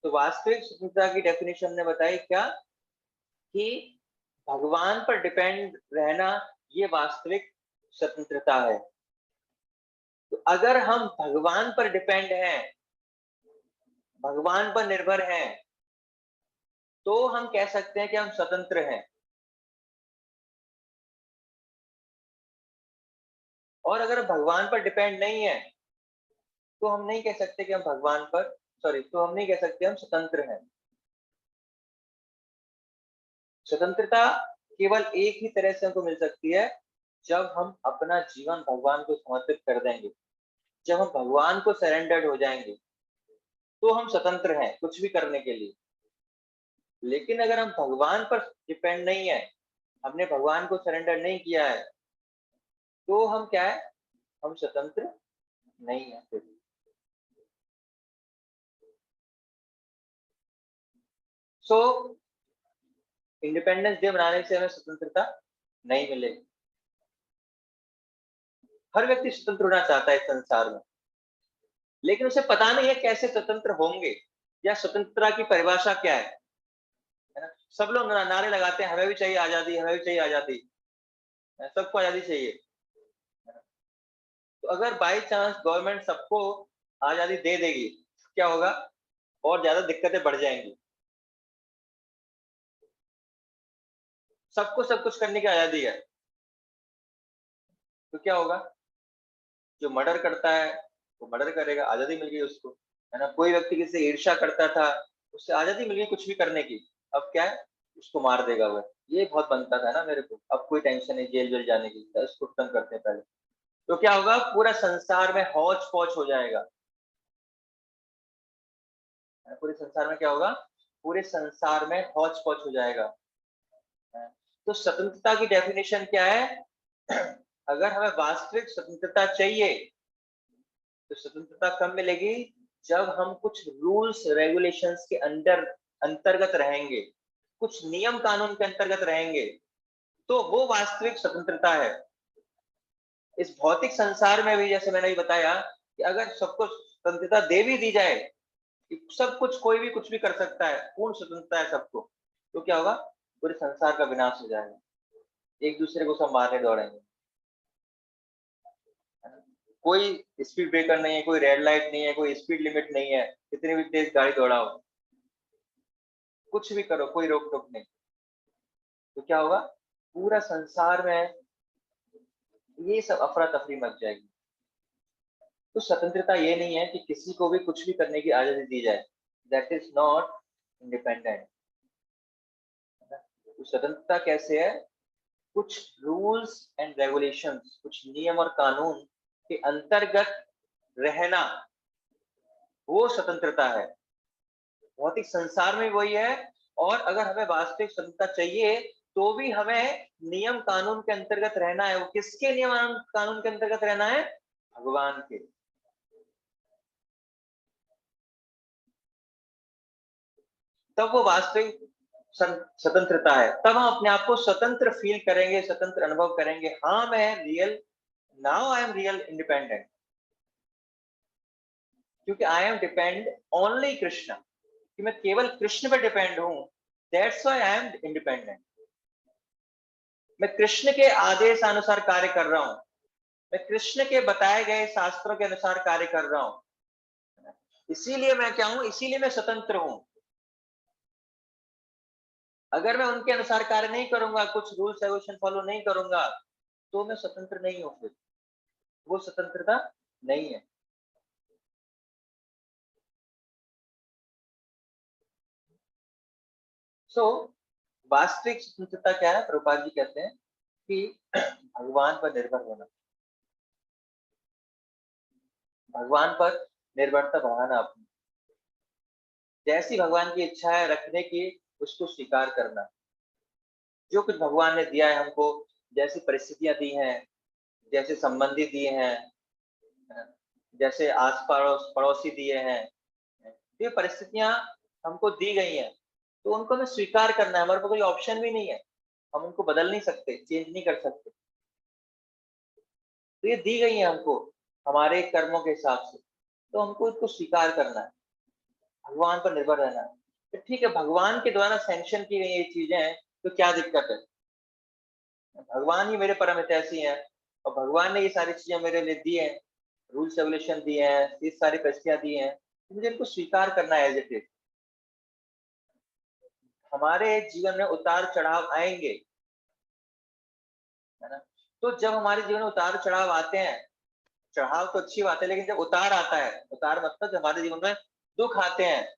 तो वास्तविक स्वतंत्रता की डेफिनेशन ने बताई क्या, कि भगवान पर डिपेंड रहना ये वास्तविक स्वतंत्रता है। तो अगर हम भगवान पर डिपेंड हैं, भगवान पर निर्भर हैं, तो हम कह सकते हैं कि हम स्वतंत्र हैं। और अगर भगवान पर डिपेंड नहीं है, तो हम नहीं कह सकते कि हम भगवान पर तो हम नहीं कह सकते हम स्वतंत्र हैं। स्वतंत्रता केवल एक ही तरह से हमको मिल सकती है, जब हम अपना जीवन भगवान को समर्पित कर देंगे, जब हम भगवान को सरेंडर्ड हो जाएंगे, तो हम स्वतंत्र हैं कुछ भी करने के लिए। लेकिन अगर हम भगवान पर डिपेंड नहीं है, हमने भगवान को सरेंडर नहीं किया है, तो हम क्या है, हम स्वतंत्र नहीं है फिर। सो इंडिपेंडेंस डे मनाने से हमें स्वतंत्रता नहीं मिलेगी। हर व्यक्ति स्वतंत्र होना चाहता है इस संसार में, लेकिन उसे पता नहीं है कैसे स्वतंत्र होंगे, या स्वतंत्रता की परिभाषा क्या है ना। सब लोग नारे लगाते हैं, हमें भी चाहिए आजादी, हमें भी चाहिए आजादी, सबको आजादी चाहिए। तो अगर बाई चांस गवर्नमेंट सबको आजादी दे देगी, क्या होगा, और ज्यादा दिक्कतें बढ़ जाएंगी। सबको सब कुछ करने की आजादी है, तो क्या होगा, जो मर्डर करता है वो मर्डर करेगा, आजादी मिल गई उसको, है ना। कोई व्यक्ति किसी से ईर्ष्या करता था, उससे आजादी मिल गई कुछ भी करने की, अब क्या है, उसको मार देगा वह। ये बहुत बनता था ना मेरे को, अब कोई टेंशन नहीं जेल वेल जाने की, तो इसको खत्म करते हैं पहले। तो क्या होगा, पूरा संसार में हौच पौच हो जाएगा। पूरे संसार में क्या होगा, पूरे संसार में हौच पौच हो जाएगा। तो स्वतंत्रता की डेफिनेशन क्या है, अगर हमें वास्तविक स्वतंत्रता चाहिए, तो स्वतंत्रता कब मिलेगी, जब हम कुछ रूल्स रेगुलेशंस के अंतर्गत रहेंगे, कुछ नियम कानून के अंतर्गत रहेंगे, तो वो वास्तविक स्वतंत्रता है। इस भौतिक संसार में भी जैसे मैंने भी बताया, कि अगर सबको स्वतंत्रता दे भी दी जाए, कि सब कुछ कोई भी कुछ भी कर सकता है, पूर्ण स्वतंत्रता है सबको, तो क्या होगा, पूरे संसार का विनाश हो जाएगा, एक दूसरे को सब मारने दौड़ेंगे। कोई स्पीड ब्रेकर नहीं है, कोई रेड लाइट नहीं है, कोई स्पीड लिमिट नहीं है, कितनी भी तेज गाड़ी दौड़ाओ, कुछ भी करो, कोई रोक टोक नहीं, तो क्या होगा, पूरा संसार में ये सब अफरा तफरी मच जाएगी। तो स्वतंत्रता ये नहीं है कि किसी को भी कुछ भी करने की आजादी दी जाए, दैट इज नॉट इंडिपेंडेंट। तो स्वतंत्रता कैसे है, कुछ रूल्स एंड रेगुलेशंस, कुछ नियम और कानून के अंतर्गत रहना, वो स्वतंत्रता है। भौतिक संसार में वही है। और अगर हमें वास्तविक स्वतंत्रता चाहिए, तो भी हमें नियम कानून के अंतर्गत रहना है। वो किसके नियम कानून के अंतर्गत रहना है, भगवान के। तब वो वास्तविक स्वतंत्रता है, तब हम अपने आप को स्वतंत्र फील करेंगे, स्वतंत्र अनुभव करेंगे। हाँ मैं real, now I am real independent, क्योंकि I am depend only Krishna, कि मैं केवल कृष्ण पर डिपेंड हूं, that's why I am independent. मैं कृष्ण के आदेश अनुसार कार्य कर रहा हूं, मैं कृष्ण के बताए गए शास्त्रों के अनुसार कार्य कर रहा हूं, इसीलिए मैं क्या हूं, इसीलिए मैं स्वतंत्र हूं। अगर मैं उनके अनुसार कार्य नहीं करूंगा, कुछ रूल्स रेगुलेशन फॉलो नहीं करूंगा, तो मैं स्वतंत्र नहीं हूं, फिर वो स्वतंत्रता नहीं है। सो वास्तविक स्वतंत्रता क्या है, प्रभुपाद जी कहते हैं कि भगवान पर निर्भर होना, भगवान पर निर्भरता बढ़ाना, अपनी जैसी भगवान की इच्छा है रखने की, उसको स्वीकार करना। जो कुछ भगवान ने दिया है हमको, जैसी परिस्थितियां दी हैं, जैसे संबंधी दिए हैं, जैसे आस पड़ोस पड़ोसी दिए हैं, ये परिस्थितियां हमको दी गई हैं, तो उनको हमें स्वीकार करना है। हमारे पास कोई ऑप्शन भी नहीं है, हम उनको बदल नहीं सकते, चेंज नहीं कर सकते, तो ये दी गई है हमको। हमारे कर्मों के हिसाब से, तो हमको इसको स्वीकार करना है, भगवान पर निर्भर रहना है। तो ठीक है, भगवान के द्वारा सैंक्शन की गई ये चीजें हैं, तो क्या दिक्कत है? भगवान ही मेरे परम हितैषी हैं और भगवान ने ये सारी चीजें मेरे लिए दी हैं, रूल्स रेगुलेशन दिए हैं, ये सारी परिस्थितियां दी हैं, तो मुझे इनको स्वीकार करना है एज इट इज। हमारे जीवन में उतार चढ़ाव आएंगे, है ना? तो जब हमारे जीवन में उतार चढ़ाव आते हैं, चढ़ाव तो अच्छी बात है, लेकिन जब उतार आता है, उतार मतलब जब हमारे जीवन में दुख आते हैं,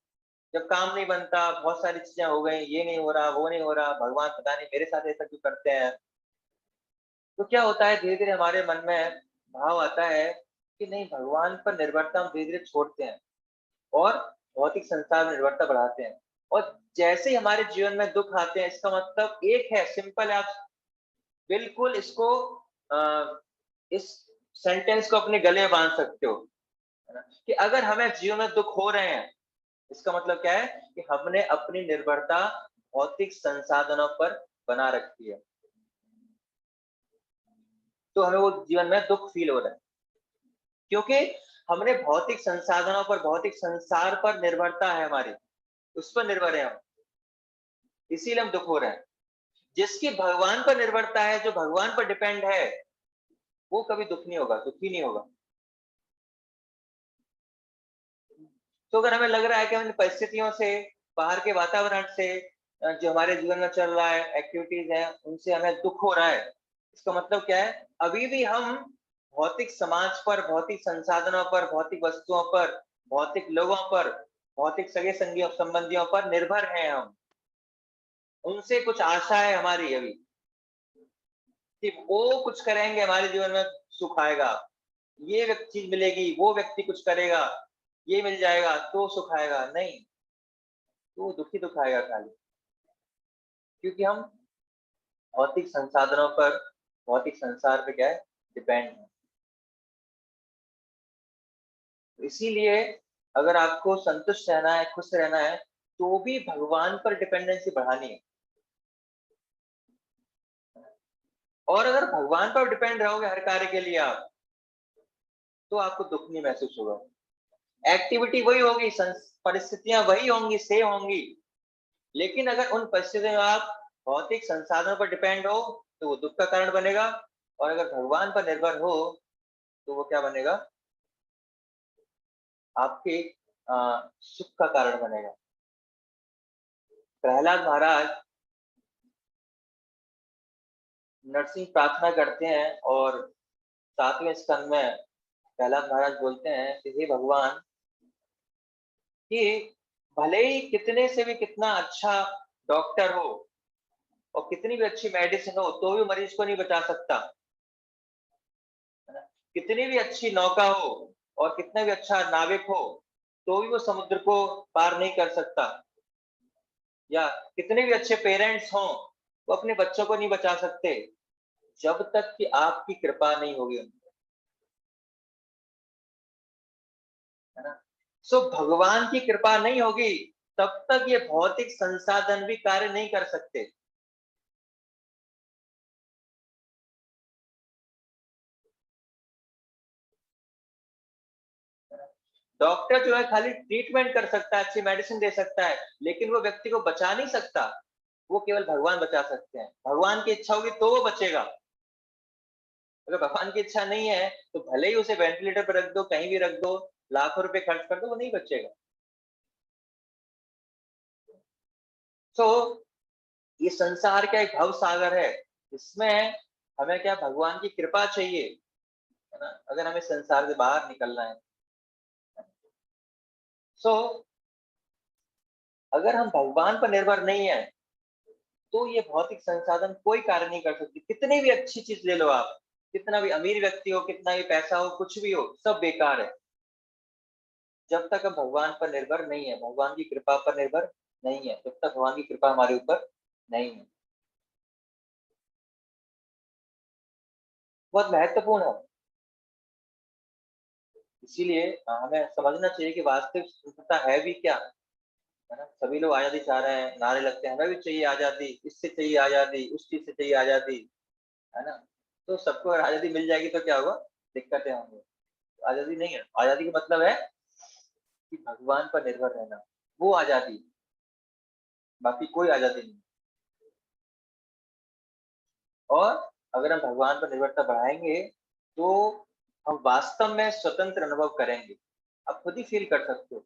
जब काम नहीं बनता, बहुत सारी चीजें हो गई, ये नहीं हो रहा, वो नहीं हो रहा, भगवान पता नहीं मेरे साथ ऐसा क्यों करते हैं, तो क्या होता है, धीरे धीरे हमारे मन में भाव आता है कि नहीं, भगवान पर निर्भरता हम धीरे धीरे छोड़ते हैं और भौतिक संसार में निर्भरता बढ़ाते हैं। और जैसे ही हमारे जीवन में दुख आते हैं, इसका मतलब एक है, सिंपल है, आप बिल्कुल इसको इस सेंटेंस को अपने गले में बांध सकते हो, है ना? कि अगर हमें जीवन में दुख हो रहे हैं, इसका मतलब क्या है कि हमने अपनी निर्भरता भौतिक संसाधनों पर बना रखी है, तो हमें वो जीवन में दुख फील हो रहा है, क्योंकि हमने भौतिक संसाधनों पर, भौतिक संसार पर निर्भरता है हमारी, उस पर निर्भर है हम, इसीलिए हम दुख हो रहे हैं। जिसकी भगवान पर निर्भरता है, जो भगवान पर डिपेंड है, वो कभी दुख नहीं होगा, दुखी नहीं होगा। तो अगर हमें लग रहा है कि हम इन परिस्थितियों से, बाहर के वातावरण से, जो हमारे जीवन में चल रहा है, एक्टिविटीज है, उनसे हमें दुख हो रहा है, इसका मतलब क्या है, अभी भी हम भौतिक समाज पर, भौतिक संसाधनों पर, भौतिक वस्तुओं पर, भौतिक लोगों पर, भौतिक सगे संगियों संबंधियों पर निर्भर हैं हम। उनसे कुछ आशा है हमारी अभी कि वो कुछ करेंगे, हमारे जीवन में सुख आएगा, ये चीज मिलेगी, वो व्यक्ति कुछ करेगा, ये मिल जाएगा तो सुख आएगा, नहीं, तो दुखी दुख आएगा खाली, क्योंकि हम भौतिक संसाधनों पर, भौतिक संसार पे क्या है, डिपेंड है। इसीलिए अगर आपको संतुष्ट रहना है, खुश रहना है, तो भी भगवान पर डिपेंडेंसी बढ़ानी है। और अगर भगवान पर डिपेंड रहोगे हर कार्य के लिए आप, तो आपको दुख नहीं महसूस होगा। एक्टिविटी वही होगी, परिस्थितियां वही होंगी, सेम होंगी, लेकिन अगर उन परिस्थितियों में आप भौतिक संसाधनों पर डिपेंड हो, तो वो दुख का कारण बनेगा, और अगर भगवान पर निर्भर हो, तो वो क्या बनेगा, आपके सुख का कारण बनेगा। प्रहलाद महाराज नरसिंह प्रार्थना करते हैं, और 7वें स्कंद में प्रहलाद महाराज बोलते हैं कि हे भगवान, कि भले ही कितने से भी कितना अच्छा डॉक्टर हो और कितनी भी अच्छी मेडिसिन हो, तो भी मरीज को नहीं बचा सकता, है ना? कितनी भी अच्छी नौका हो और कितना भी अच्छा नाविक हो, तो भी वो समुद्र को पार नहीं कर सकता, या कितने भी अच्छे पेरेंट्स हों, वो अपने बच्चों को नहीं बचा सकते, जब तक कि आपकी कृपा नहीं होगी उन पर, है ना? सो भगवान की कृपा नहीं होगी, तब तक ये भौतिक संसाधन भी कार्य नहीं कर सकते। डॉक्टर जो है खाली ट्रीटमेंट कर सकता है, अच्छी मेडिसिन दे सकता है, लेकिन वो व्यक्ति को बचा नहीं सकता, वो केवल भगवान बचा सकते हैं। भगवान की इच्छा होगी तो वो बचेगा, अगर भगवान की इच्छा नहीं है, तो भले ही उसे वेंटिलेटर पर रख दो, कहीं भी रख दो, लाखों रुपए खर्च कर दो, वो नहीं बचेगा। तो ये संसार का एक भव सागर है, इसमें हमें क्या, भगवान की कृपा चाहिए, है ना, अगर हमें संसार से बाहर निकलना है। सो अगर हम भगवान पर निर्भर नहीं है, तो ये भौतिक संसाधन कोई कार्य नहीं कर सकती, कितनी भी अच्छी चीज ले लो आप, कितना भी अमीर व्यक्ति हो, कितना भी पैसा हो, कुछ भी हो, सब बेकार है, जब तक हम भगवान पर निर्भर नहीं है, भगवान की कृपा पर निर्भर नहीं है, जब तक भगवान की कृपा हमारे ऊपर नहीं है। बहुत महत्वपूर्ण है। इसीलिए हमें समझना चाहिए कि वास्तविक स्वतंत्रता है भी क्या, है ना? सभी लोग आजादी चाह रहे हैं, नारे लगते हैं, हमें भी चाहिए आजादी, इससे चाहिए आजादी, उस चीज से चाहिए आजादी, है ना? तो सबको अगर आजादी मिल जाएगी तो क्या होगा, दिक्कतें होंगी। आजादी नहीं है। आजादी का मतलब है कि भगवान पर निर्भर रहना, वो आजादी, बाकी कोई आजादी नहीं। और अगर हम भगवान पर निर्भरता बढ़ाएंगे तो हम वास्तव में स्वतंत्र अनुभव करेंगे। आप खुद ही फील कर सकते हो,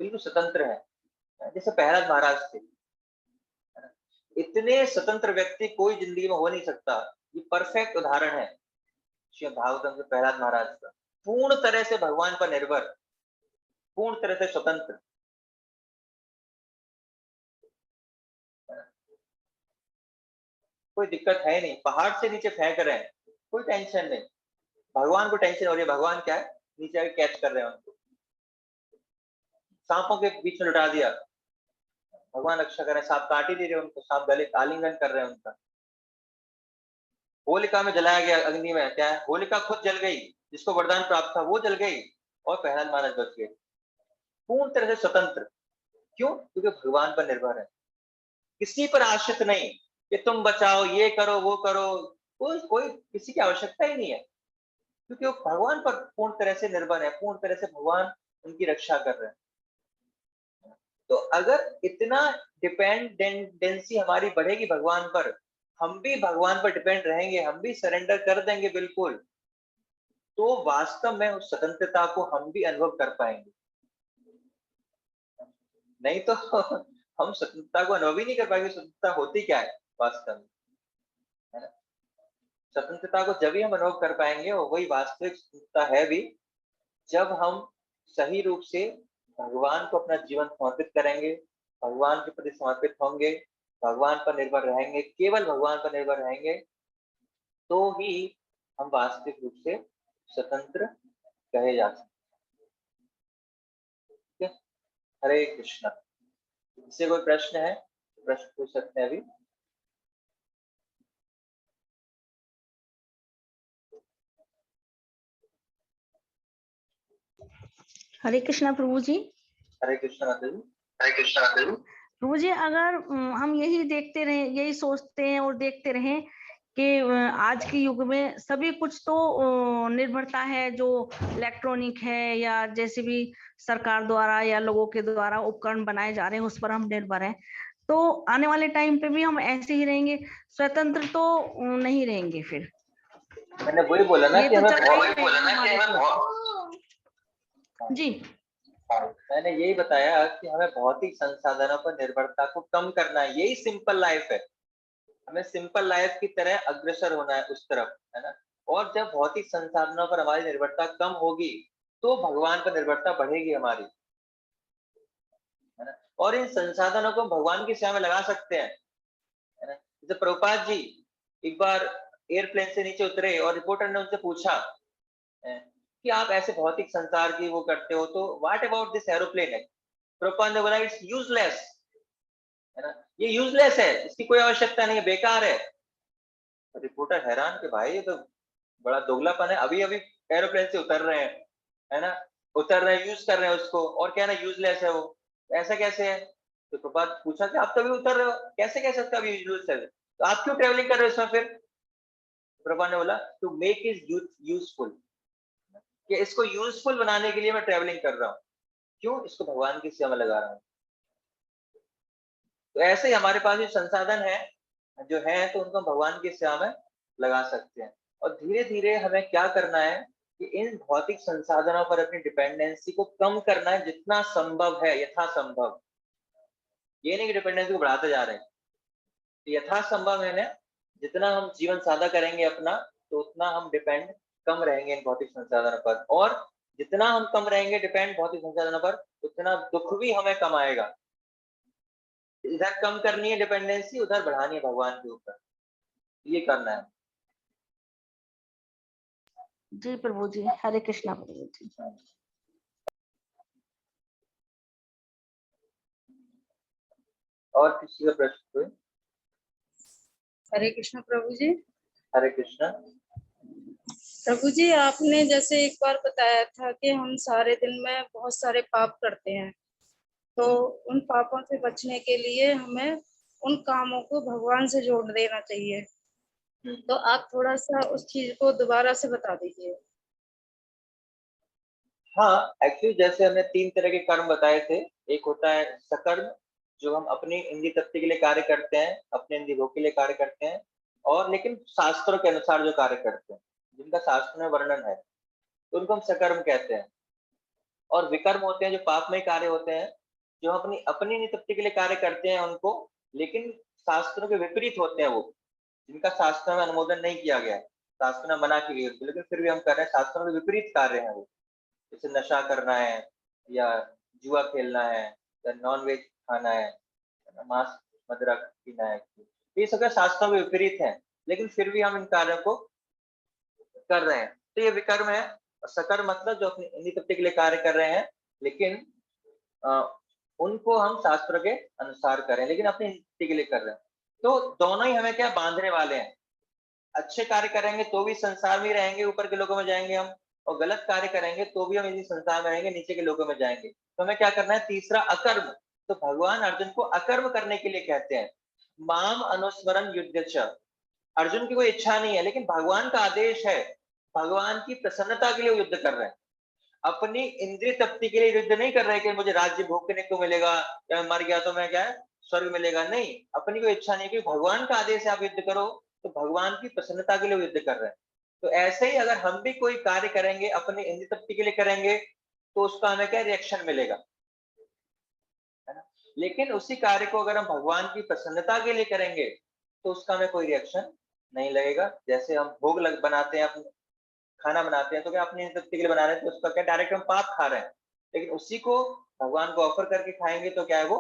बिल्कुल स्वतंत्र है। जैसे प्रहलाद महाराज थे, इतने स्वतंत्र व्यक्ति कोई जिंदगी में हो नहीं सकता। ये परफेक्ट उदाहरण है श्रीमद् भागवतम से प्रहलाद महाराज का। पूर्ण तरह से भगवान पर निर्भर, पूर्ण तरह से स्वतंत्र। कोई दिक्कत है नहीं, पहाड़ से नीचे फेंक रहे हैं, कोई टेंशन नहीं। भगवान को टेंशन हो रही है, भगवान क्या है, नीचे आके कैच कर रहे हैं उनको। सांपों के बीच में लुटा दिया, भगवान रक्षा कर रहे हैं। सांप काट ही दे रहे उनको, सांप गले आलिंगन कर रहे हैं उनका। होलिका में जलाया गया अग्नि में, क्या है, होलिका खुद जल गई, जिसको वरदान प्राप्त था वो जल गई, और प्रहलाद महाराज बच गए। पूर्ण तरह से स्वतंत्र। क्यों? क्योंकि भगवान पर निर्भर है, किसी पर आश्रित नहीं कि तुम बचाओ, ये करो, वो करो। कोई कोई किसी की आवश्यकता ही नहीं है, क्योंकि वो भगवान पर पूर्ण तरह से निर्भर है, पूर्ण तरह से भगवान उनकी रक्षा कर रहे हैं। तो अगर इतना डिपेंडेंसी हमारी बढ़ेगी भगवान पर, हम भी भगवान पर डिपेंड रहेंगे, हम भी सरेंडर कर देंगे बिल्कुल, तो वास्तव में उस स्वतंत्रता को हम भी अनुभव कर पाएंगे। नहीं तो हम स्वतंत्रता को अनुभव ही नहीं कर पाएंगे। स्वतंत्रता होती क्या है वास्तव में, है ना? स्वतंत्रता को जब ही हम अनुभव कर पाएंगे, और वही वास्तविक स्वतंत्रता है भी, जब हम सही रूप से भगवान को अपना जीवन समर्पित करेंगे, भगवान के प्रति समर्पित होंगे, भगवान पर निर्भर रहेंगे, केवल भगवान पर निर्भर रहेंगे, तो ही हम वास्तविक रूप से स्वतंत्र कहे जा सकते हैं। हरे कृष्णा। इससे कोई प्रश्न है, प्रश्न पूछ सकते हैं अभी। हरे कृष्णा प्रभु जी। हरे कृष्णा माता जी। हरे कृष्णा माता जी। प्रभु जी, अगर हम यही देखते रहे, यही सोचते हैं और देखते रहें कि आज के युग में सभी कुछ तो निर्भरता है जो इलेक्ट्रॉनिक है, या जैसे भी सरकार द्वारा या लोगों के द्वारा उपकरण बनाए जा रहे हैं उस पर हम निर्भर हैं, तो आने वाले टाइम पे भी हम ऐसे ही रहेंगे, स्वतंत्र तो नहीं रहेंगे फिर। मैंने वही बोला ना कि हमें जी, मैंने यही बताया कि हमें भौतिक संसाधनों पर निर्भरता को कम करना है। यही सिंपल लाइफ है, हमें सिंपल लाइफ की तरह अग्रसर होना है उस तरफ, है ना? और जब भौतिक संसाधनों पर हमारी निर्भरता कम होगी, तो भगवान पर निर्भरता बढ़ेगी हमारी, है ना? और इन संसाधनों को भगवान की सेवा में लगा सकते हैं, है ना? जैसे प्रभुपाद जी एक बार एयरप्लेन से नीचे उतरे और रिपोर्टर ने उनसे पूछा कि आप ऐसे भौतिक संसार की वो करते हो, तो व्हाट अबाउट दिस एरोप्लेन है? प्रभुपाद ने बोला इट्स यूजलेस, है ना? ये यूजलेस है, इसकी कोई आवश्यकता नहीं है, बेकार है। तो रिपोर्टर हैरान कि भाई ये तो बड़ा दोगलापन है, अभी अभी एरोप्लेन से उतर रहे हैं, है ना? उतर रहे हैं, यूज कर रहे हैं उसको, और कहना यूजलेस है वो, ऐसा कैसे है? तो प्रभात पूछा कि आप तो अभी उतर रहे हो, कैसे कह सकते हो अभी यूजलेस है? तो आप क्यों ट्रेवलिंग कर रहे हो इसमें फिर? प्रभा ने बोला टू मेक इज यूजफुल, कि इसको यूजफुल बनाने के लिए मैं ट्रेवलिंग कर रहा हूँ। क्यों? इसको भगवान की सेवा में लगा रहा हूँ। तो ऐसे ही हमारे पास जो संसाधन है जो है, तो उनको भगवान की सेवा में लगा सकते हैं। और धीरे धीरे हमें क्या करना है कि इन भौतिक संसाधनों पर अपनी डिपेंडेंसी को कम करना है, जितना संभव है, यथासंभव। ये नहीं कि डिपेंडेंसी को बढ़ाते जा रहे हैं, यथासंभव है ना, जितना हम जीवन सादा करेंगे अपना, तो उतना हम डिपेंड कम रहेंगे इन भौतिक संसाधनों पर। और जितना हम कम रहेंगे डिपेंड भौतिक संसाधनों पर, उतना दुख भी हमें कम आएगा। इधर कम करनी है डिपेंडेंसी, उधर बढ़ानी है भगवान के ऊपर, ये करना है। जी प्रभु जी, हरे कृष्णा प्रभु जी। और किसी का प्रश्न कोई? हरे कृष्ण प्रभु जी। हरे कृष्णा। प्रभु जी, आपने जैसे एक बार बताया था कि हम सारे दिन में बहुत सारे पाप करते हैं, तो उन पापों से बचने के लिए हमें उन कामों को भगवान से जोड़ देना चाहिए। तो आप थोड़ा सा उस चीज को दोबारा से बता दीजिए। हाँ, एक्चुअली जैसे हमने 3 तरह के कर्म बताए थे। एक होता है सकर्म, जो हम अपनी इंद्रिय तृप्ति के लिए कार्य करते हैं, अपने इंद्रिय भोग के लिए कार्य करते हैं, और लेकिन शास्त्रों के अनुसार जो कार्य करते हैं, जिनका शास्त्र में वर्णन है, तो उनको हम सकर्म कहते हैं। और विकर्म होते हैं जो पापमय कार्य होते हैं, जो अपनी अपनी इंद्रिय तृप्ति के लिए कार्य करते हैं उनको, लेकिन शास्त्रों के विपरीत होते हैं वो, जिनका शास्त्र में अनुमोदन नहीं किया गया है, शास्त्र ने मना की गई है, लेकिन फिर भी हम कर रहे हैं, शास्त्रों के विपरीत कार्य है वो। जैसे नशा करना है, या जुआ खेलना है, या नॉन वेज खाना है, मांस मदिरा पीना है, ये सब शास्त्रों के विपरीत है, लेकिन फिर भी हम इन कार्यों को कर रहे हैं, तो ये विकर्म है। और सकर्म मतलब जो अपनी इंद्रिय तृप्ति के लिए कार्य कर रहे हैं, लेकिन उनको हम शास्त्र के अनुसार करें, लेकिन अपनी इंद्रिय तृप्ति के लिए कर रहे हैं। तो दोनों ही हमें क्या बांधने वाले हैं। अच्छे कार्य करेंगे तो भी संसार में ही रहेंगे, ऊपर के लोगों में जाएंगे हम, और गलत कार्य करेंगे तो भी हम इसी संसार में रहेंगे, नीचे के लोगों में जाएंगे। तो हमें क्या करना है? तीसरा अकर्म। तो भगवान अर्जुन को अकर्म करने के लिए कहते हैं। माम अनुस्मरण युद्ध च। अर्जुन की कोई इच्छा नहीं है, लेकिन भगवान का आदेश है, भगवान की प्रसन्नता के लिए युद्ध कर रहे हैं। अपनी इंद्रिय तृप्ति के लिए युद्ध नहीं कर रहे कि मुझे राज्य भोगने को मिलेगा, या मर गया तो मैं क्या है स्वर्ग मिलेगा, नहीं, अपनी कोई इच्छा नहीं, कि भगवान का आदेश है आप युद्ध करो, तो भगवान की प्रसन्नता के लिए युद्ध कर रहे हैं। तो ऐसे ही अगर हम भी कोई कार्य करेंगे अपनी इंद्रिय तृप्ति के लिए करेंगे, तो उसका हमें क्या रिएक्शन मिलेगा, है ना। लेकिन उसी कार्य को अगर हम भगवान की प्रसन्नता के लिए करेंगे, तो उसका हमें कोई रिएक्शन नहीं लगेगा। जैसे हम भोग बनाते हैं, अपने खाना बनाते हैं, तो क्या अपनी तृप्ति के लिए बना रहे हैं, तो उसका क्या डायरेक्ट हम पाप खा रहे हैं, लेकिन उसी को भगवान को ऑफर करके खाएंगे तो क्या है, वो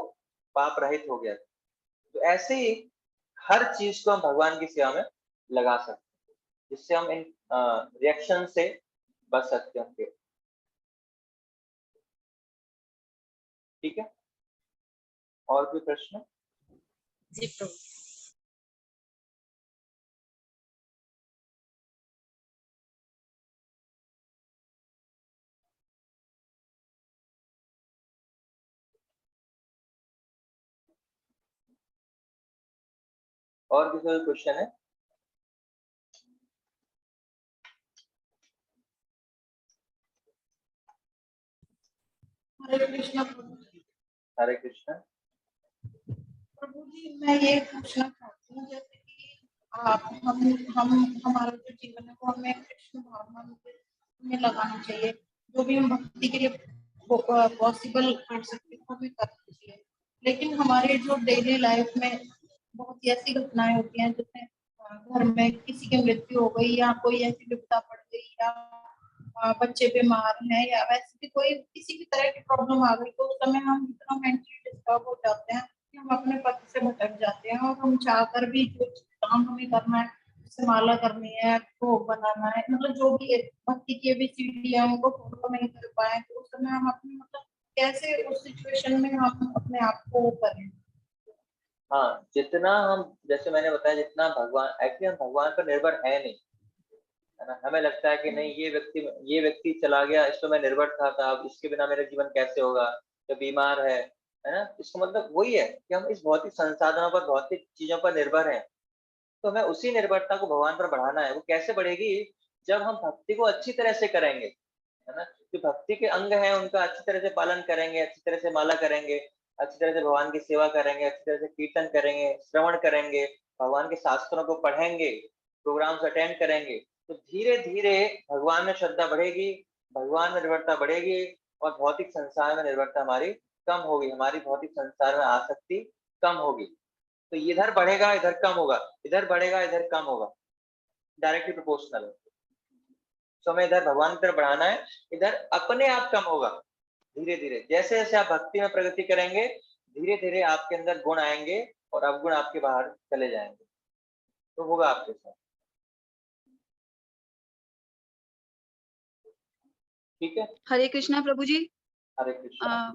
पाप रहित हो गया। तो ऐसे ही हर चीज को हम भगवान की सेवा में लगा सकते हैं, जिससे हम इन रिएक्शन से बच सकते हैं उनके। ठीक है, और कोई प्रश्न? जी प्रभु। और किसी कोई क्वेश्चन है? हरे कृष्णा प्रभु जी। हरे कृष्ण। प्रभु जी, मैं ये पूछना चाहती हूँ, जैसे कि हम हमारा जो जीवन है वो हमें कृष्ण भावना में लगाना चाहिए। जो भी हम भक्ति के लिए पॉसिबल कर सकते हैं वो भी करना चाहिए। लेकिन हमारे जो डेली लाइफ में बहुत ही ऐसी घटनाएं होती हैं, जैसे घर में किसी की मृत्यु हो गई, या कोई ऐसी विपदा पड़ गई, या बच्चे बीमार हैं, या वैसे भी कोई किसी भी तरह की प्रॉब्लम आ गई, तो उस समय हम इतना मेंटली डिस्टर्ब हो जाते हैं कि हम अपने पथ से भटक जाते हैं, और हम चाहकर भी जो काम हमें करना है, जैसे माला करनी है, भोग बनाना है, मतलब जो भी भक्ति की भी सीढ़ियां है उनको फॉलो नहीं कर पाए, तो उस समय हम अपने मतलब कैसे उस सिचुएशन में हम अपने आप को वो करें। हाँ, जितना हम, जैसे मैंने बताया, जितना भगवान, एक्चुअली हम भगवान पर निर्भर है नहीं, है ना। हमें लगता है कि नहीं, ये व्यक्ति चला गया, इस पर मैं निर्भर था, अब इसके बिना मेरा जीवन कैसे होगा, या बीमार है ना। इसका मतलब वही है कि हम इस भौतिक संसाधनों पर, भौतिक चीजों पर निर्भर हैं। तो हमें उसी निर्भरता को भगवान पर बढ़ाना है। वो कैसे बढ़ेगी? जब हम भक्ति को अच्छी तरह से करेंगे, है ना। जो भक्ति के अंग हैं उनका अच्छी तरह से पालन करेंगे, अच्छी तरह से माला करेंगे, अच्छी तरह से भगवान की सेवा करेंगे, अच्छी तरह से कीर्तन करेंगे, श्रवण करेंगे, भगवान के शास्त्रों को पढ़ेंगे, प्रोग्राम्स अटेंड करेंगे, तो धीरे धीरे भगवान में श्रद्धा बढ़ेगी, भगवान में निर्भरता बढ़ेगी, और भौतिक संसार में निर्भरता हमारी कम होगी, हमारी भौतिक संसार में आसक्ति कम होगी। तो इधर बढ़ेगा इधर कम होगा, इधर बढ़ेगा इधर कम होगा, डायरेक्टली प्रोपोर्शनल है। तो हमें इधर भगवान की तरफ बढ़ाना है, इधर अपने आप कम होगा धीरे धीरे। जैसे जैसे आप भक्ति में प्रगति करेंगे, धीरे धीरे आपके अंदर गुण आएंगे, और अवगुण आपके बाहर चले जाएंगे, तो होगा आपके साथ। ठीक है, हरे कृष्णा प्रभु जी। हरे कृष्णा।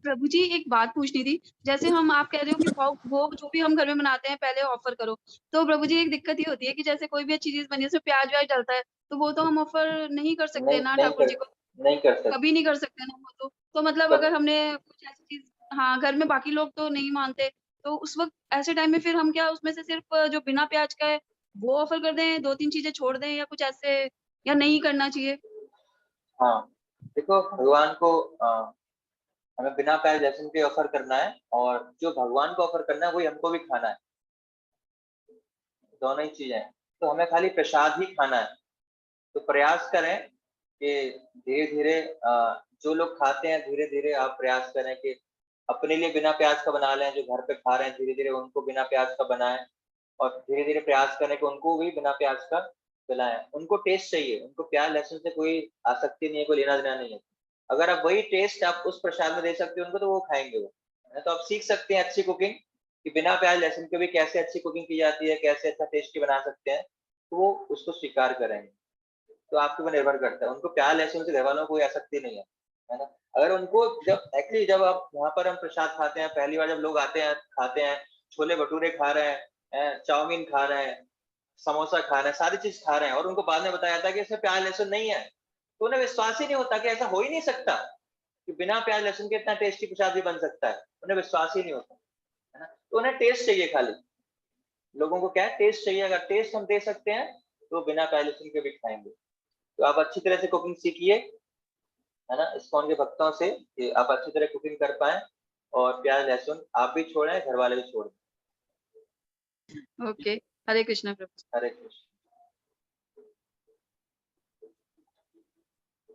प्रभु जी, एक बात पूछनी थी। जैसे हम, आप कह रहे हो कि भोग जो भी हम घर में बनाते हैं पहले ऑफर करो, तो प्रभु जी एक दिक्कत ये होती है कि जैसे कोई भी अच्छी चीज बनी है, उसमें प्याज व्याज डलता है, तो वो तो हम ऑफर नहीं कर सकते ना ठाकुर जी को, नहीं कर सकते, कभी नहीं कर सकते ना वो तो मतलब अगर हमने कुछ ऐसी चीज, हाँ, घर में बाकी लोग तो नहीं मानते, तो उस वक्त ऐसे टाइम में फिर हम क्या उसमें से सिर्फ जो बिना प्याज का है वो ऑफर कर दें, 2-3 चीजें छोड़ दें, या कुछ ऐसे, या नहीं करना चाहिए? हाँ, देखो भगवान को हमें बिना प्याज लहसुन के ऑफर करना है, और जो भगवान को ऑफर करना है वही हमको भी खाना है, दोनों ही चीजें हैं। तो हमें खाली प्रसाद ही खाना है। तो प्रयास करें कि धीरे धीरे जो लोग खाते हैं धीरे धीरे आप प्रयास करें कि अपने लिए बिना प्याज का बना लें, जो घर पे खा रहे हैं धीरे धीरे उनको बिना प्याज का बनाएं, और धीरे धीरे प्रयास करें कि उनको भी बिना प्याज का खिलाएं। उनको टेस्ट चाहिए, उनको प्याज लहसुन से कोई आसक्ति नहीं है, कोई लेना देना नहीं है। अगर आप वही टेस्ट आप उस प्रसाद में दे सकते हो उनको, तो वो खाएंगे वो। तो आप सीख सकते हैं अच्छी कुकिंग कि बिना प्याज लहसुन के भी कैसे अच्छी कुकिंग की जाती है, कैसे अच्छा टेस्टी बना सकते हैं, तो वो उसको स्वीकार करेंगे। तो आपके ऊपर निर्भर करता है। उनको प्याज लहसुन से घर वालों को कोई आसक्ति नहीं है ना। अगर उनको जब एक्चुअली जब आप वहाँ पर हम प्रसाद खाते हैं, पहली बार जब लोग आते हैं खाते हैं, छोले भटूरे खा रहे हैं, चाउमीन खा रहे हैं, समोसा खा रहे हैं, सारी चीज खा रहे हैं, और उनको बाद में बताया जाता है कि इसमें प्याज लहसुन नहीं है, तो उन्हें विश्वास ही नहीं होता कि ऐसा हो ही नहीं सकता कि बिना प्याज लहसुन के इतना टेस्टी प्रसाद भी बन सकता है। उन्हें विश्वास ही नहीं होता, है ना। तो उन्हें टेस्ट चाहिए, खाली लोगों को क्या है, टेस्ट चाहिए। अगर टेस्ट हम दे सकते हैं तो बिना प्याज लहसुन के भी खाएंगे। तो आप अच्छी तरह से कुकिंग सीखिए, है ना, इस्कॉन के भक्तों से, कि आप अच्छी तरह कुकिंग कर पाए, और प्याज लहसुन आप भी छोड़ें, घर वाले भी छोड़ दें। ओके, हरे कृष्णा प्रभु। हरे कृष्ण।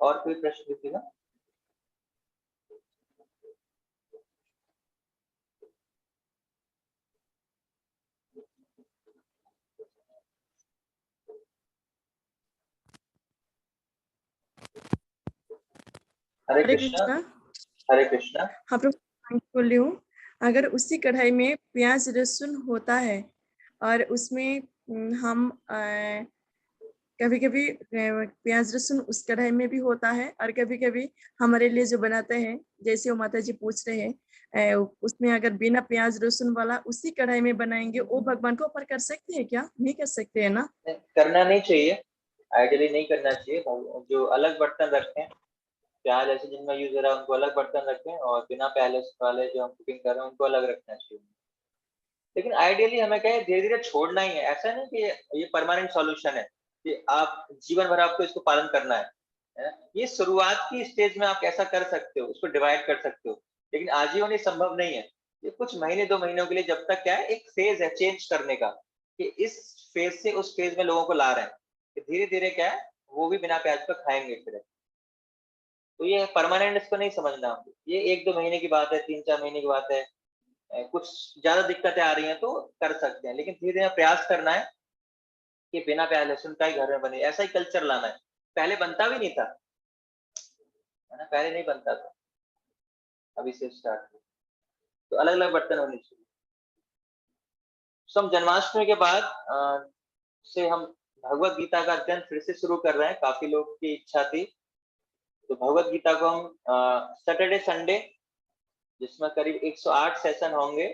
और कोई प्रश्न थी ना? हरे हरे कृष्णा। कृष्णा। हरे कृष्णा। हाँ प्रभु, मैं बोल रही हूँ, अगर उसी कढ़ाई में प्याज लहसुन होता है और उसमें हम कभी कभी प्याज लहसुन उस कढ़ाई में भी होता है, और कभी कभी हमारे लिए जो बनाते हैं, जैसे वो माता जी पूछ रहे हैं, उसमें अगर बिना प्याज लहसुन वाला उसी कढ़ाई में बनाएंगे, वो भगवान को ऑफर कर सकते हैं क्या? नहीं कर सकते है ना? करना नहीं चाहिए, आइडियली नहीं करना चाहिए। जो अलग बर्तन रखें, प्याज लहसुन जिनमें यूज हो रहा है उनको अलग बर्तन रखें, और बिना प्याज लहसुन वाले जो हम कुकिंग कर रहे हैं उनको अलग रखना चाहिए। लेकिन आइडियली हमें क्या है, धीरे धीरे छोड़ना ही है। ऐसा नहीं कि ये परमानेंट सॉल्यूशन है कि आप जीवन भर आपको इसको पालन करना है ना? ये शुरुआत की स्टेज में आप ऐसा कर सकते हो, उसको डिवाइड कर सकते हो, लेकिन आजीवन ये संभव नहीं है। ये कुछ महीने 2 महीनों के लिए, जब तक क्या है, एक फेज है चेंज करने का, कि इस फेज से उस फेज में लोगों को ला रहे हैं, कि धीरे धीरे क्या है, वो भी बिना प्याज का खाएंगे फिर। तो ये परमानेंट इसको नहीं समझना हमको। ये 1-2 महीने की बात है, 3-4 महीने की बात है। कुछ ज्यादा दिक्कतें आ रही हैं तो कर सकते हैं, लेकिन धीरे धीरे प्रयास करना है कि बिना प्याज लहसुन का ही घर में बने, ऐसा ही कल्चर लाना है। पहले बनता भी नहीं था, है ना, पहले नहीं बनता था, अभी से स्टार्ट। तो अलग अलग बर्तन होने चाहिए। जन्माष्टमी के बाद से हम भगवत गीता का अध्ययन फिर से शुरू कर रहे हैं। काफी लोग की इच्छा थी, तो भगवत गीता को हम सैटरडे संडे, जिसमें करीब 108 सेशन होंगे,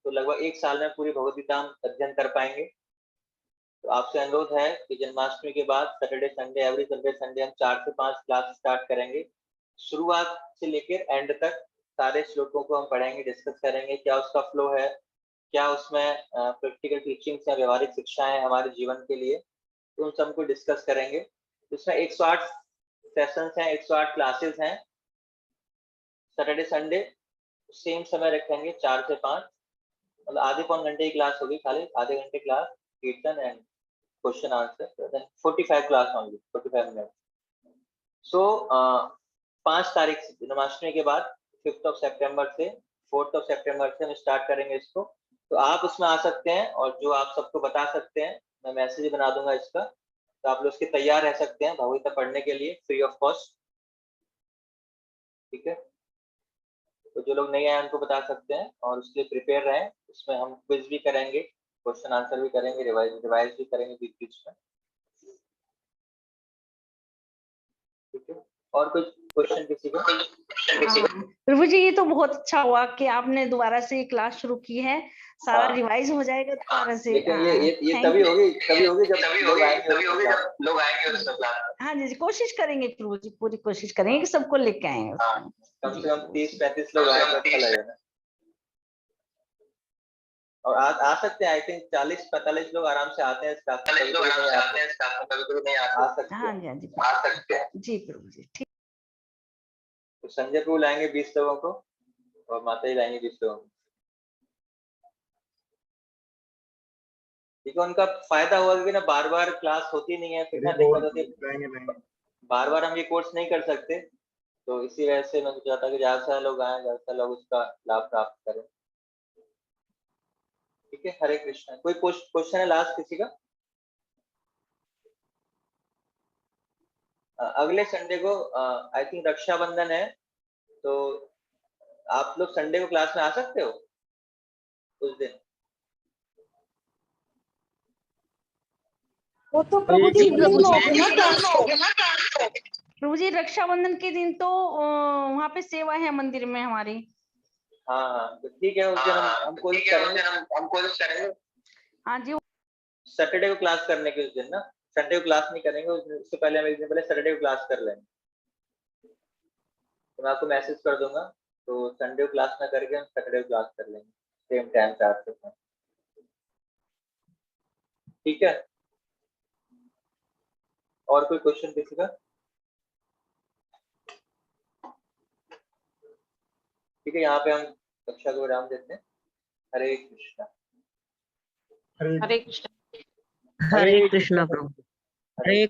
तो लगभग 1 साल में पूरी भगवत गीता हम अध्ययन कर पाएंगे। तो आपसे अनुरोध है कि जन्माष्टमी के बाद Saturday Sunday, every Saturday Sunday हम 4 से 5 क्लास स्टार्ट करेंगे। शुरुआत से लेकर एंड तक सारे श्लोकों को हम पढ़ेंगे, डिस्कस करेंगे, क्या उसका फ्लो है, क्या उसमें प्रैक्टिकल टीचिंग्स या व्यवहारिक शिक्षाएं हैं हमारे जीवन के लिए, तो उन सबको डिस्कस करेंगे। इसमें 108 सेशंस हैं, 108 क्लासेस हैं। सैटरडे संडे सेम समय रखेंगे, 4 से 5, मतलब आधे पौन घंटे की क्लास होगी, खाली आधे घंटे class, kirtan and question answer, then 45 class only, 45 minute. So 5 तारीख से, जन्माष्टमी के बाद 5th ऑफ सितंबर से 4th ऑफ सितंबर से हम स्टार्ट करेंगे इसको। तो आप उसमें आ सकते हैं, और जो आप सबको बता सकते हैं, मैं मैसेज बना दूंगा इसका, तो आप लोग उसके तैयार रह सकते हैं भगवत गीता पढ़ने के लिए फ्री ऑफ कॉस्ट। ठीक है, तो जो लोग नहीं आए उनको बता सकते हैं, और उसके लिए प्रिपेयर रहें। उसमें हम क्विज भी करेंगे, क्वेश्चन आंसर भी करेंगे, रिवाइज भी करेंगे बीच बीच में। ठीक है, और कुछ क्वेश्चन किसी को? प्रभु जी, ये तो बहुत अच्छा हुआ कि आपने दोबारा से ये क्लास शुरू की है, सारा रिवाइज हो जाएगा दोबारा से। लेकिन ये तभी होगी जब लोग आएंगे उस क्लास। हाँ जी, कोशिश करेंगे प्रभु जी, पूरी कोशिश करेंगे कि सबको लेके आएंगे। कम से कम 30-35 लोग आए तो अच्छा लगेगा। और आ सकते हैं, आई थिंक 40-45 लोग आराम से आते हैं स्टाफ में, कभी कभी नहीं आते हैं। हाँ जी, हाँ जी, जी प्रभु जी, ठीक। तो संजय प्रभु लाएंगे 20 लोगों को और माता जी लाएंगे 20 लोगों को। ठीक है, उनका फायदा होगा कि ना बार बार क्लास होती नहीं है, फिर ना दिक्कत होती है, बार बार हम ये कोर्स नहीं कर सकते, तो इसी वजह से मैं सोचा था कि ज्यादा से ज्यादा लोग आए, ज्यादा से ज्यादा लोग उसका लाभ प्राप्त करें। ठीक है, हरे कृष्णा। कोई क्वेश्चन है लास्ट किसी का? अगले संडे को आई थिंक रक्षाबंधन है, तो आप लोग संडे को क्लास में आ सकते हो उस दिन? वो तो प्रभु जी प्रभु जी रक्षाबंधन के दिन तो वहाँ पे सेवा है मंदिर में हमारी। हाँ हाँ, तो ठीक है, उस दिन हम कोशिश करेंगे हाँ जी। सैटरडे को क्लास करने की। उस दिन ना संडे को क्लास नहीं करेंगे, उससे पहले हम एक दिन पहले सैटरडे को क्लास कर लेंगे, तो मैं आपको मैसेज कर दूंगा, तो संडे को क्लास ना करके हम सैटरडे को क्लास कर लेंगे सेम टाइम 4 से 5। ठीक है, और कोई क्वेश्चन किसी का? ठीक है, यहाँ पे हम कक्षा को विराम देते हैं। हरे कृष्णा। हरे कृष्ण। हरे कृष्णा प्रभु। हरे हरे